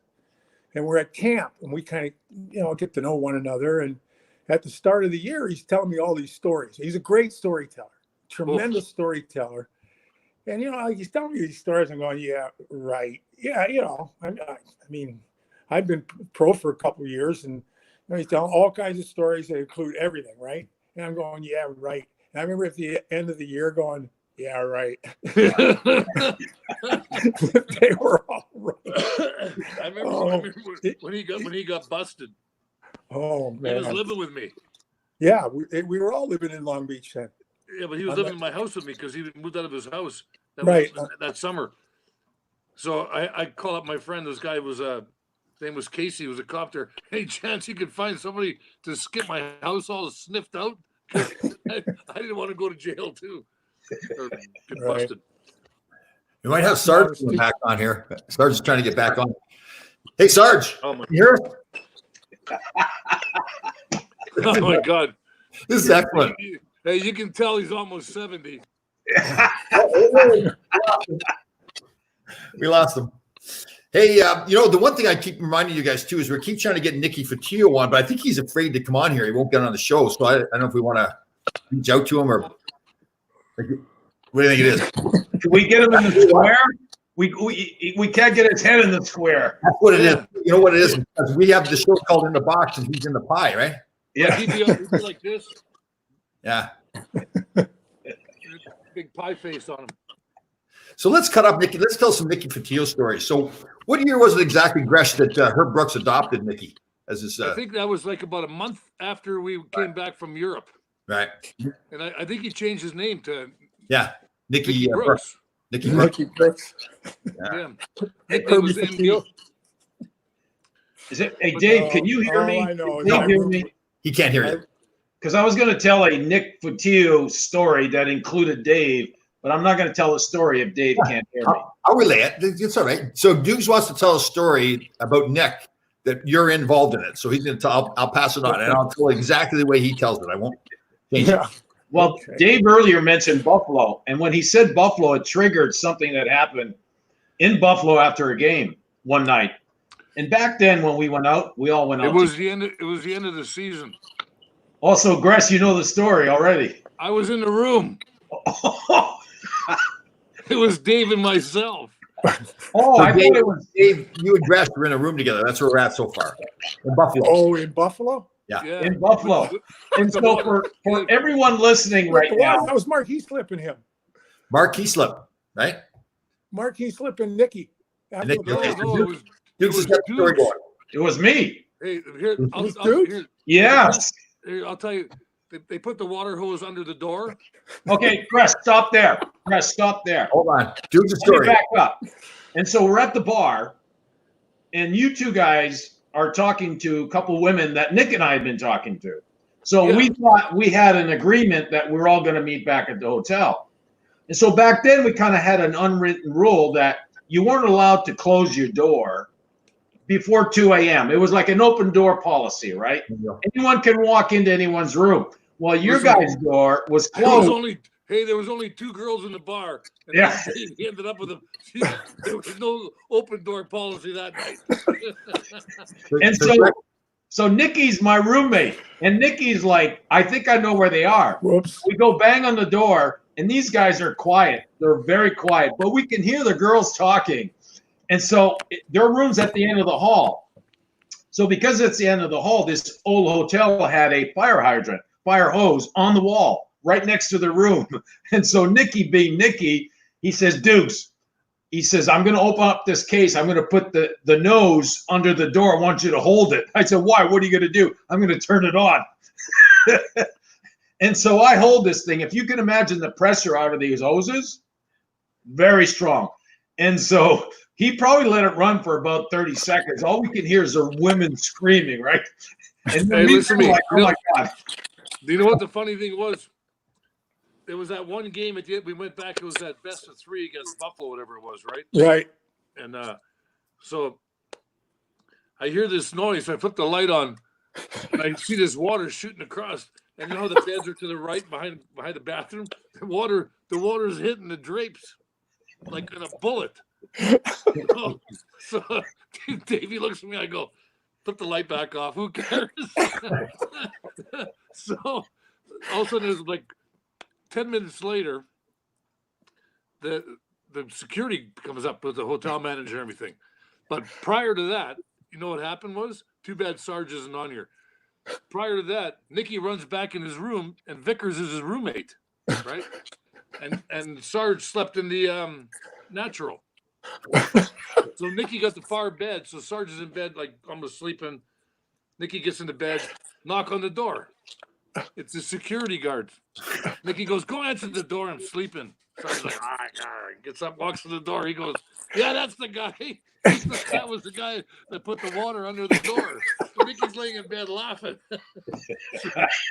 and we're at camp, and we kind of get to know one another. And at the start of the year, he's telling me all these stories. He's a great storyteller, tremendous storyteller. And he's telling me these stories. I'm going, yeah, right, yeah. I mean, I've been pro for a couple of years, and he's telling all kinds of stories that include everything, right? And I'm going, yeah, right. And I remember at the end of the year going, Yeah, right. I They were all right. remember when he got busted. Oh He was man. living with me. Yeah, we were all living in Long Beach then. Yeah, but he was living in my house with me because he moved out of his house Right. that summer. So I call up my friend. This guy was name was Casey. He was a cop there. Any chance you could find somebody to skip my house all sniffed out? I didn't want to go to jail too. Or get Right. busted. You might have Sarge coming back on here. Sarge is trying to get back on. Hey, Sarge. Oh my, You hear us? oh my God. This is excellent. Hey, you can tell he's almost 70. We lost him. Hey, the one thing I keep reminding you guys too is we keep trying to get Nicky Fatillo on, but I think he's afraid to come on here. He won't get on the show. So I don't know if we want to reach out to him or what do you think it is? Can we get him in the square? We can't get his head in the square. That's what it is. You know what it is? Because we have the show called In the Box and he's in the pie, right? Yeah. He'd be like this, Yeah. big pie face on him. So let's cut up Nicky. Let's tell some Nicky Fatillo stories. So what year was it exactly, Gresh, that Herb Brooks adopted Nicky as his? I think that was like about a month after we came back from Europe. Right. And I think he changed his name to Yeah. Nicky Nicky Brooks. Brooks. Nicky Brooks. Nicky Brooks. Yeah. Herbie Nickname was Fatillo. MB. Is it? Hey, Dave, can you hear me? I know. Can you hear me? He can't hear you. Because I was going to tell a Nick Fatillo story that included Dave, but I'm not going to tell a story if Dave can't hear me. I'll relay it. It's all right. So Dukes wants to tell a story about Nick that you're involved in it. So he's going to tell. I'll pass it on, and I'll tell exactly the way he tells it. I won't change it. Yeah. Well, Okay. Dave earlier mentioned Buffalo, and when he said Buffalo, it triggered something that happened in Buffalo after a game one night. And back then, when we went out, we all went out. It was the end of the season. Also, Gress, you know the story already. I was in the room. It was Dave and myself. I So thought Dave, it was. Dave, you and Gresh were in a room together. That's where we're at so far. In Buffalo. Oh, in Buffalo? Yeah. In Buffalo. And so for everyone listening right now, That was Mark Heaslip and him. Mark Heaslip, right? Mark Heaslip and Nicky. And Nicky, No, okay. no, it was Dukes has got the story Dukes. going. it was me. Hey, here, was Dukes? Yes. I'll tell you. They put the water hose under the door. Okay, Gress, stop there. Gress, stop there. Hold on. Dukes' Let me story. back up. And so we're at the bar, and you two guys are talking to a couple women that Nick and I had been talking to. So Yeah. we thought we had an agreement that we're all going to meet back at the hotel. And so back then we kind of had an unwritten rule that you weren't allowed to close your door before 2 a.m. It was like an open door policy, right? Yeah. Anyone can walk into anyone's room. Well, your Listen, guys' door was There was closed. there was only two girls in the bar. And Yeah. he ended up with a. There was no open door policy that night. And so Nikki's my roommate, and Nikki's like, I think I know where they are. Whoops. We go bang on the door, and these guys are quiet. They're very quiet, but we can hear the girls talking. And so their room's at the end of the hall. So because it's the end of the hall, this old hotel had a fire hydrant, fire hose on the wall right next to the room. And so Nicky being Nicky, he says, Dukes, he says, I'm going to open up this case. I'm going to put the nose under the door. I want you to hold it. I said, why? What are you going to do? I'm going to turn it on. And so I hold this thing. If you can imagine the pressure out of these hoses, very strong. And so he probably let it run for about 30 seconds. All we can hear is the women screaming, right? And Hey, we listen were to me. like, oh my God. Do you know what the funny thing was? There was that one game at the end. We went back. It was that best of three against Buffalo, whatever it was, right? Right. And so I hear this noise. I flip the light on, and I see this water shooting across. And you know how the beds are to the right behind the bathroom? The water's hitting the drapes like in a bullet. So Davey looks at me. I go, put the light back off. Who cares? So all of a sudden, it was like 10 minutes later, the security comes up with the hotel manager and everything. But prior to that, you know what happened was? Too bad Sarge isn't on here. Prior to that, Nicky runs back in his room, and Vickers is his roommate, right? and Sarge slept in the natural. So Nikki got the far bed. So Sarge is in bed, like almost sleeping. Nikki gets into bed, knock on the door. It's a security guard. Nikki goes, go answer the door. I'm sleeping. Sarge's like, all right. Gets up, walks to the door. He goes, yeah, that's the guy. That was the guy that put the water under the door. So Nikki's laying in bed laughing.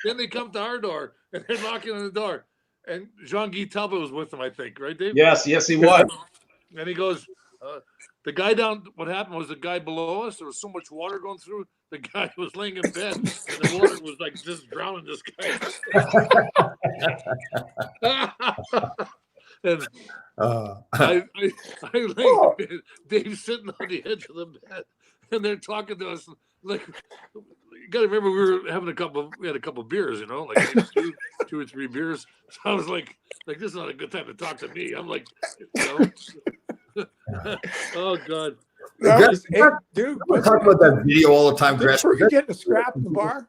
Then they come to our door and they're knocking on the door. And Jean-Guy Talbot was with them, I think, right, Dave? Yes, he was. And he goes, the guy down, what happened was the guy below us, there was so much water going through, the guy was laying in bed, and the water was like just drowning this guy. And I lay in bed, Dave's sitting on the edge of the bed, and they're talking to us. Like, you got to remember, we had a couple beers, you know, like maybe two or three beers. So I was like, this is not a good time to talk to me. I'm like, you know, oh God. Dude, We talk about that video all the time, did Chris. Fergie get in a scrap in the bar?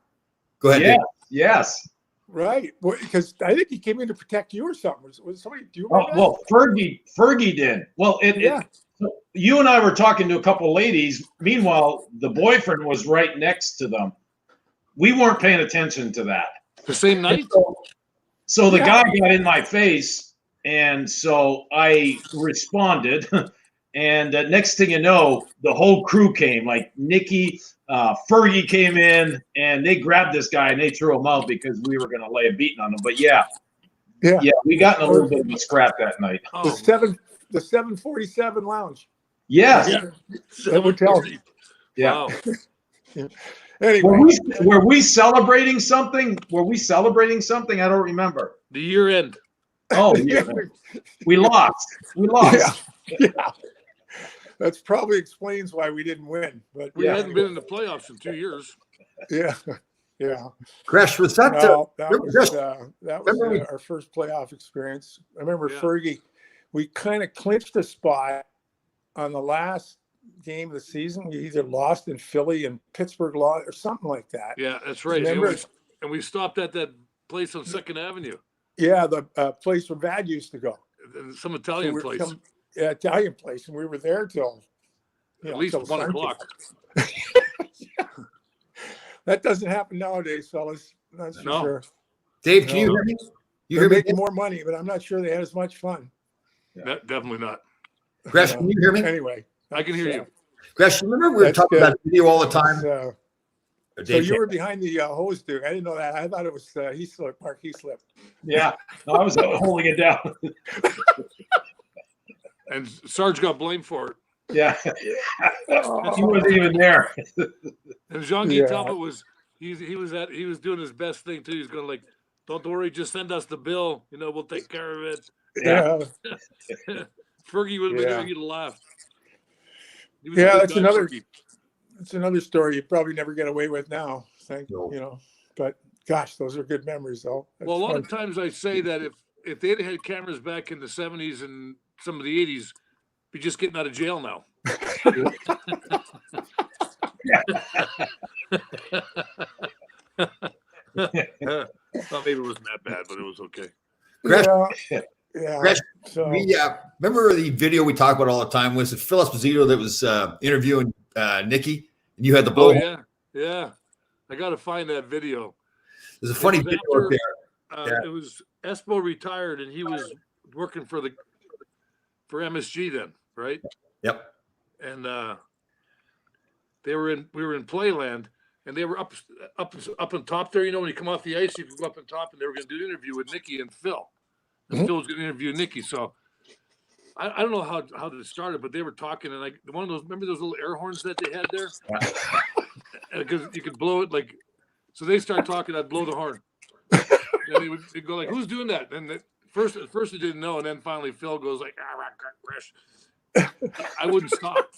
Go ahead. Yeah, Dave. yes. Right, because I think he came in to protect you or something. Was somebody? Do you Oh, remember? well, Fergie did. Well, you and I were talking to a couple ladies. Meanwhile, the boyfriend was right next to them. We weren't paying attention to that. The same night? So the guy got in my face, and so I responded. And next thing you know, the whole crew came. Like Nikki, Fergie came in, and they grabbed this guy and they threw him out because we were going to lay a beating on him. But yeah, we got in a little bit of a scrap that night. the 747 lounge. Yes. Yeah. That would tell. Yeah. Wow. Anyway, Were we celebrating something? I don't remember. The year end. Oh, yeah. We lost. Yeah. That's probably explains why we didn't win. But We hadn't been in the playoffs in 2 years. Yeah. Crash, was that No, that was remember our first playoff experience. I remember Yeah. Fergie. We kind of clinched a spot on the last game of the season. You either lost in Philly and Pittsburgh lost or something like that. Yeah, that's right. Remember? And we stopped at that place on 2nd Avenue, Yeah, the place where Vad used to go. some Italian place. Italian place, and we were there till At least till 1 Sunday. o'clock. That doesn't happen nowadays, fellas. That's for No. sure. Dave, can you hear me? You They're hear me? making more money, but I'm not sure they had as much fun. Definitely not. Crash, can you hear me? Anyway, I can hear you. Crash, remember we were That's talking good. about video all the time? So Dave, you were behind the hose, dude. I didn't know that. I thought it was Mark Heaslip. Yeah. No, I was holding it down. And Sarge got blamed for it. Yeah. He wasn't even there. And Jean-Guy Yeah. Talbot was he was doing his best thing too. He's going like, don't worry, just send us the bill. You know, we'll take care of it. Yeah. Fergie would have been Yeah. there, he'd have laughed. He was a Yeah, good that's guy, another. Fergie. It's another story you probably never get away with now. No. But gosh, those are good memories, though. That's Well, a lot fun. of times I say that if they'd had cameras back in the 70s and some of the 80s, be just getting out of jail now. Well, maybe it wasn't that bad, but it was okay. Yeah. Crash, So we remember the video we talk about all the time? Was it Phil Esposito that was interviewing Nikki, and you had the blow? Oh yeah. I got to find that video. There's a funny It was video up after, there. It was Espo retired, and he was working for MSG then, right? Yep. And we were in Playland, and they were up on top there. You know, when you come off the ice, you can go up on top, and they were going to do an interview with Nikki and Phil. And Phil was going to interview Nikki. So I don't know how this started, but they were talking, and like one of those, remember those little air horns that they had there? Because you could blow it like. So they start talking. I'd blow the horn. And they'd go like, "Who's doing that?" And at first they didn't know, and then finally Phil goes like, "Ah, I wouldn't stop,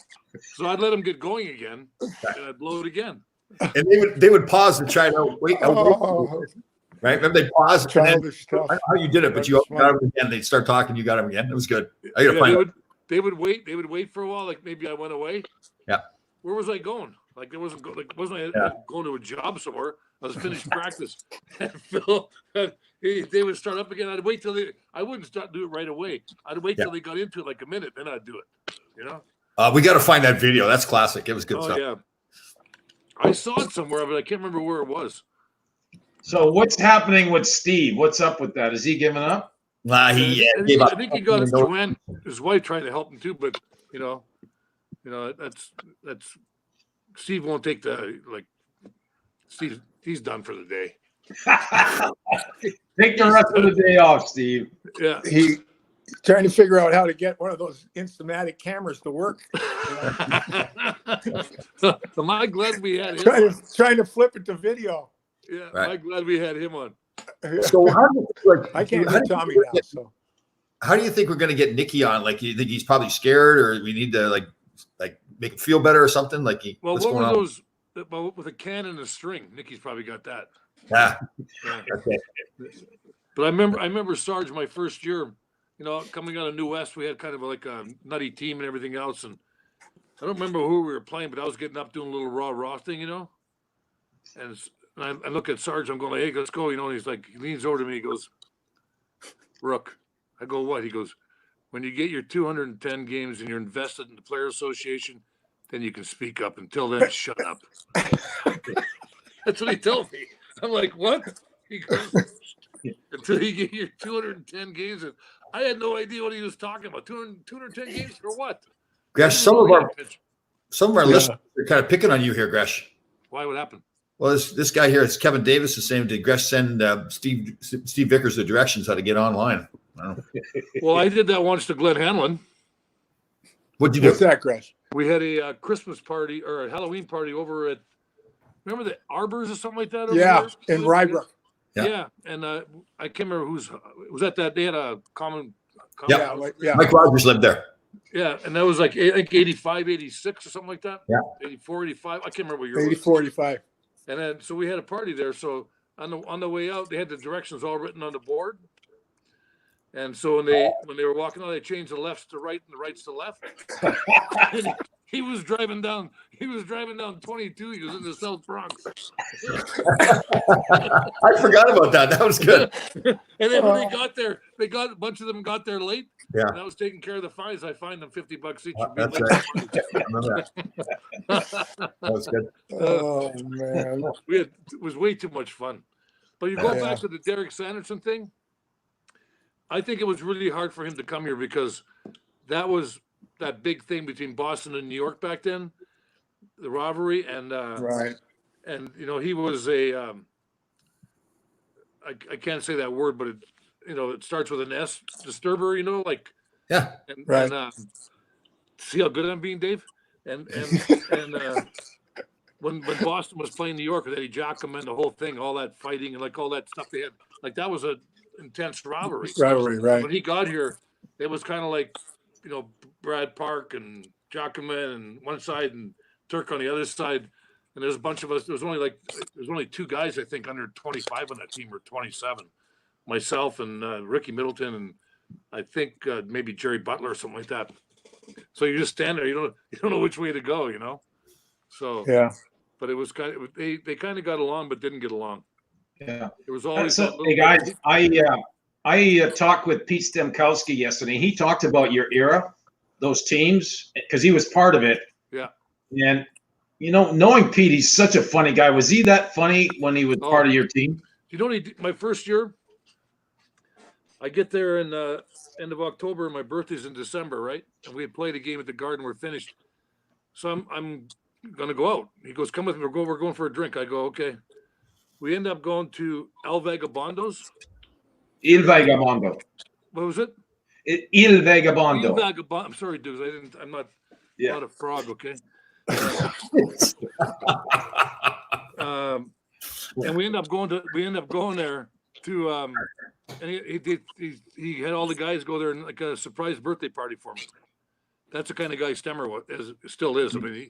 so I'd let him get going again, and I'd blow it again." And they would pause to try to wait. Oh, Right? Remember they paused and then childish stuff. I don't know how you did it, but you That's got them again. They'd start talking, you got them again. It was good. I gotta Yeah, find it. they would wait for a while, like maybe I went away. Yeah. Where was I going? Like it wasn't going to a job somewhere. I was finished practice, and Phil, they would start up again. I'd wait till I wouldn't do it right away. I'd wait till they got into it like a minute, then I'd do it. You know. We got to find that video. That's classic. It was good stuff. Yeah, I saw it somewhere, but I can't remember where it was. So what's happening with Steve? What's up with that? Is he giving up? Nah, he gave up. I think he got Joanne, his wife, trying to help him too. But you know, that's Steve won't take Steve. He's done for the day. Take the rest of the day off, Steve. Yeah, He trying to figure out how to get one of those Instamatic cameras to work. Am I glad we had him? Trying to flip it to video. Yeah, right. I'm glad we had him on. So I can't do Tommy now. So how do you think we're going to get Nicky on? Like, you think he's probably scared, or we need to like make him feel better or something? Like, Well, what's what going were on? those? Well, with a can and a string, Nicky's probably got that. Yeah. Yeah. Okay. But I remember Sarge my first year. You know, coming out of New West, we had kind of like a nutty team and everything else, and I don't remember who we were playing, but I was getting up doing a little raw thing, you know. And I look at Sarge, I'm going, hey, let's go, you know. And he's like, he leans over to me, he goes, Rook. I go, what? He goes, when you get your 210 games and you're invested in the Player Association, then you can speak up. Until then, shut up. That's what he told me. I'm like, what? He goes, until you get your 210 games. And I had no idea what he was talking about. 210 games for what? Gresh, some of our listeners are kind of picking on you here, Gresh. Why would happen? Well, this guy here, it's Kevin Davis, is saying, did Gresh send Steve Vickers the directions how to get online? I don't know. Well, I did that once to Glenn Hanlon. What'd you do? what's that, Gresh? We had a Christmas party or a Halloween party over at, remember the Arbors or something like that? Over Yeah, there? in Rybrook. Yeah. And I can't remember was that they had a common. Yeah. Yeah. Mike Rogers lived there. Yeah. And that was like, I think 85, 86 or something like that. Yeah. 84, 85. I can't remember what year it was. 84, 85. And then, so we had a party there. So on the way out, they had the directions all written on the board. And so when they were walking out, they changed the lefts to right and the rights to left. And he was driving down 22. He was in the South Bronx. I forgot about that. That was good. And then when they got there, a bunch of them got there late. Yeah. And I was taking care of the fines. I fined them $50 each. That's right. I remember that. That was good. Oh man. It was way too much fun. But you go back to the Derek Sanderson thing. I think it was really hard for him to come here because that was that big thing between Boston and New York back then, the rivalry, and Right. and you know he was a I can't say that word, but it starts with an S, disturber, like Yeah. and, Right. and see how good I'm being, Dave, and when Boston was playing New York with Eddie Giacomo and the whole thing, all that fighting and like all that stuff they had, like that was a intense rivalry. Rivalry, right. When he got here, it was kind of like, Brad Park and Giacomo on one side and Turk on the other side. And there's a bunch of us. There was only two guys, I think, under 25 on that team, or 27. Myself and Ricky Middleton, and I think maybe Jerry Butler or something like that. So you just stand there. You don't know which way to go, So Yeah. But it was they kind of got along, but didn't get along. Yeah. It was always Hey guys, I talked with Pete Stemkowski yesterday. He talked about your era, those teams, because he was part of it. Yeah. And knowing Pete, he's such a funny guy. Was he that funny when he was part of your team? My first year, I get there in end of October, and my birthday's in December, right? And we had played a game at the Garden. We're finished. So I'm gonna go out. He goes, "Come with me. We're going for a drink." I go, "Okay." We end up going to El Vagabondos. Il Vagabondo. What was it? Il Vagabondo. Il Vagabondo. I'm sorry, dudes. I'm not a frog, okay? And we end up going there to and he had all the guys go there and like a surprise birthday party for me. That's the kind of guy Stemmer still is. I mean,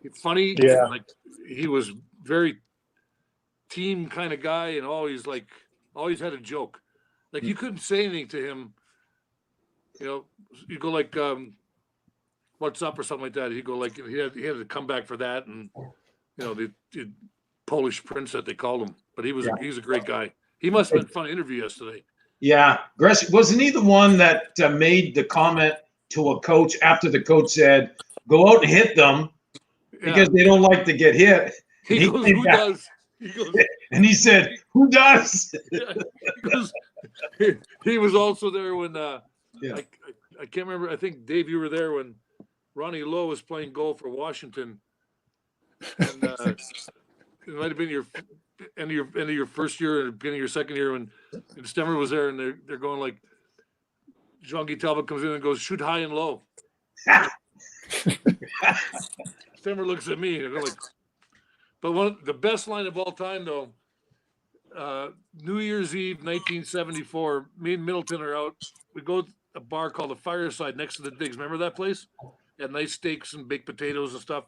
he's funny. Yeah. Like he was very team kind of guy, and always had a joke. Like you couldn't say anything to him. You go like, "What's up?" or something like that. He'd go like he had to come back for that, and the Polish prince that they called him. But he's a great guy. He must have been a fun interview yesterday. Yeah, Gress, wasn't he the one that made the comment to a coach after the coach said, "Go out and hit them because they don't like to get hit"? He goes, "Who does?" He goes, and he said, "Who does?" Yeah, he was also there when I can't remember. I think Dave, you were there when Ronnie Lowe was playing goal for Washington, and it might have been your end of your first year and beginning of your second year when Stemmer was there, and they're going like, Jean-Guy Talbot comes in and goes, "Shoot high and low." Stemmer looks at me and I'm like, but one of the best line of all time though. New Year's Eve, 1974. Me and Middleton are out. We go to a bar called the Fireside next to the Digs. Remember that place? Had nice steaks and baked potatoes and stuff.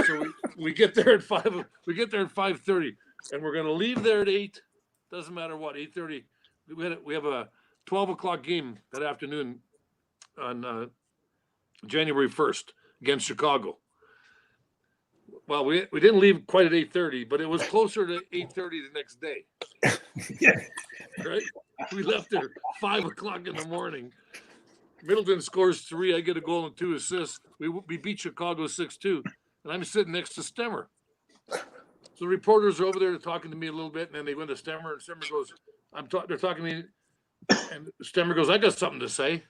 So we get there at 5. We get there at 5:30, and we're gonna leave there at 8. Doesn't matter what. 8:30. We have a 12 o'clock game that afternoon on January 1st against Chicago. Well, we didn't leave quite at 8:30, but it was closer to 8:30 the next day. Right? We left there 5 o'clock in the morning. Middleton scores 3. I get a goal and 2 assists. We beat Chicago 6-2, and I'm sitting next to Stemmer. So the reporters are over there talking to me a little bit, and then they went to Stemmer, and Stemmer goes, they're talking to me, and Stemmer goes, "I got something to say."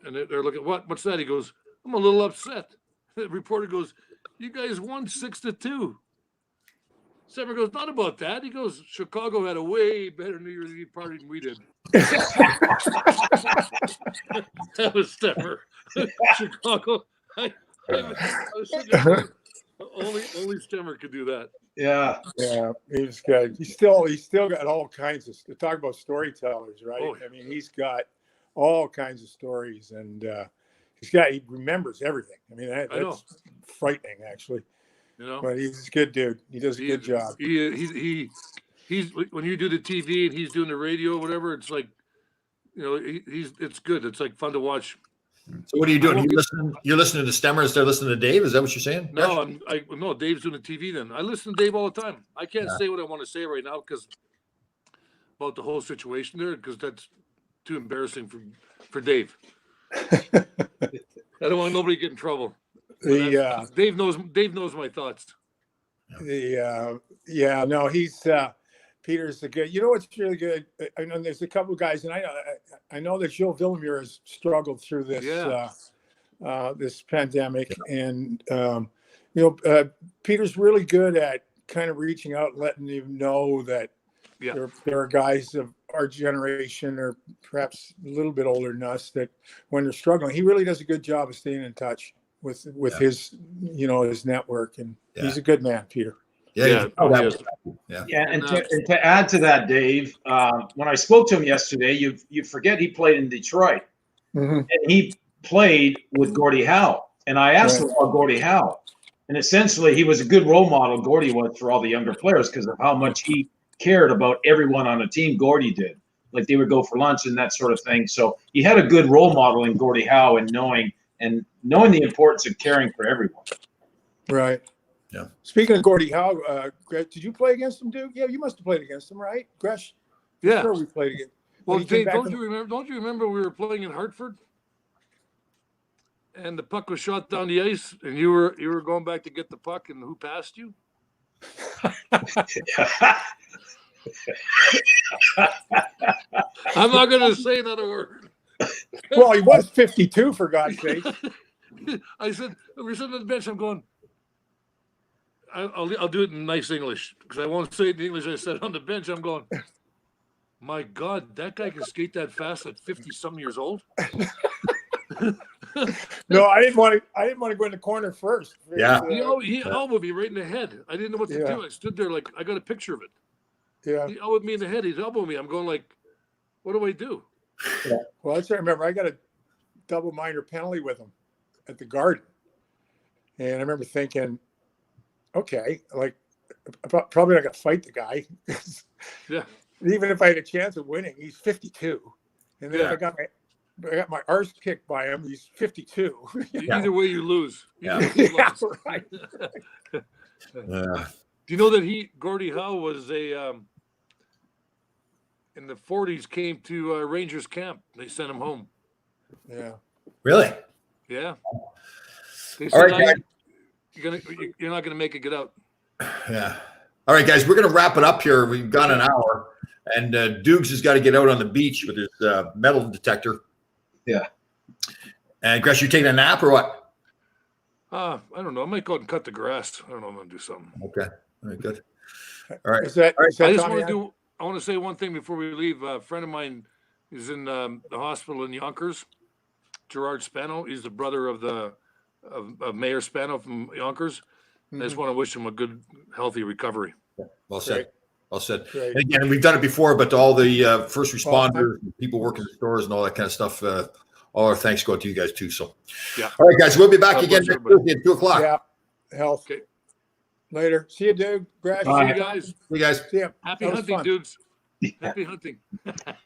And they're looking, what's that? He goes, "I'm a little upset." The reporter goes, "You guys won 6-2. Stemmer goes, "Not about that." He goes, "Chicago had a way better New Year's Eve party than we did." That was Stemmer. Chicago. I was sitting there, only Stemmer could do that. Yeah. He's good. He's still got all kinds of to talk about storytellers, right? Oh. I mean, he's got all kinds of stories, and he remembers everything. I mean, that's frightening, actually. But he's a good dude. He does a good job. He's when you do the TV and he's doing the radio or whatever, it's like, it's good. It's like fun to watch. So what are you doing? You're listening to Stemmer instead of listening to Dave? Is that what you're saying? No, no, Dave's doing the TV then. I listen to Dave all the time. I can't say what I want to say right now because about the whole situation there, because that's too embarrassing for Dave. I don't want nobody to get in trouble. Dave knows my thoughts. He's Peter's the good. You know what's really good? I know there's a couple of guys, and I know that Joe Villemure has struggled through this this pandemic, and Peter's really good at kind of reaching out, and letting you know that there are guys of our generation, or perhaps a little bit older than us, that when they're struggling, he really does a good job of staying in touch with his his network, and he's a good man, Peter. And to add to that, Dave, when I spoke to him yesterday, you forget he played in Detroit, and he played with Gordie Howe, and I asked him about Gordie Howe, and essentially he was a good role model. Gordie was for all the younger players because of how much he cared about everyone on the team. Gordie did, like they would go for lunch and that sort of thing. So he had a good role model in Gordie Howe, and knowing the importance of caring for everyone. Right. Yeah. Speaking of Gordie Howe, Greg, did you play against him, Duke? Yeah, you must have played against him, right, Gresh? Yeah. Sure, we played against. Well, Dave, don't you remember we were playing in Hartford, and the puck was shot down the ice, and you were going back to get the puck, and who passed you? I'm not going to say another word. Well, he was 52, for God's sake. I said, we're sitting on the bench. I'm going, I'll do it in nice English because I won't say it in English. I said on the bench, I'm going, my God, that guy can skate that fast at 50-some years old. No, I didn't want to go in the corner first. Yeah. He elbowed me right in the head. I didn't know what to do. I stood there like I got a picture of it. Yeah. He elbowed me in the head. He's elbowing me. I'm going like, what do I do? Yeah. Well, that's what I remember. I got a double minor penalty with him at the Garden, and I remember thinking, okay, like probably not gonna fight the guy. Yeah. Even if I had a chance of winning, he's 52, and then if I got I got my arse kicked by him. He's 52. Either way, you lose. Yeah. Either way, you Yeah, lose. right. Yeah. Do you know that Gordie Howe was in the 40s came to Rangers camp. They sent him home. Yeah. Really? Yeah. They All said, right, guys. you're not gonna make it get out. Yeah. All right, guys, we're going to wrap it up here. We've got an hour, and Dukes has got to get out on the beach with his metal detector. Yeah. And Gresh, you taking a nap or what? I don't know. I might go out and cut the grass. I don't know. I'm gonna do something. Okay. All right, good. All right. Is that I just Tommy? want to say one thing before we leave. A friend of mine is in the hospital in Yonkers. Gerard Spano. He's the brother of Mayor Spano from Yonkers. I just want to wish him a good, healthy recovery. Well said. Well said. Great. And again, we've done it before, but to all the first responders, people working in stores and all that kind of stuff, all our thanks go out to you guys too. So, Yeah. All right, guys, we'll be back God again bless next everybody. Thursday at 2:00. Yeah. Health. Okay. Later. See you, dude. Grash. See you guys. See you guys. See ya. Happy That was hunting, fun. dudes. Happy hunting.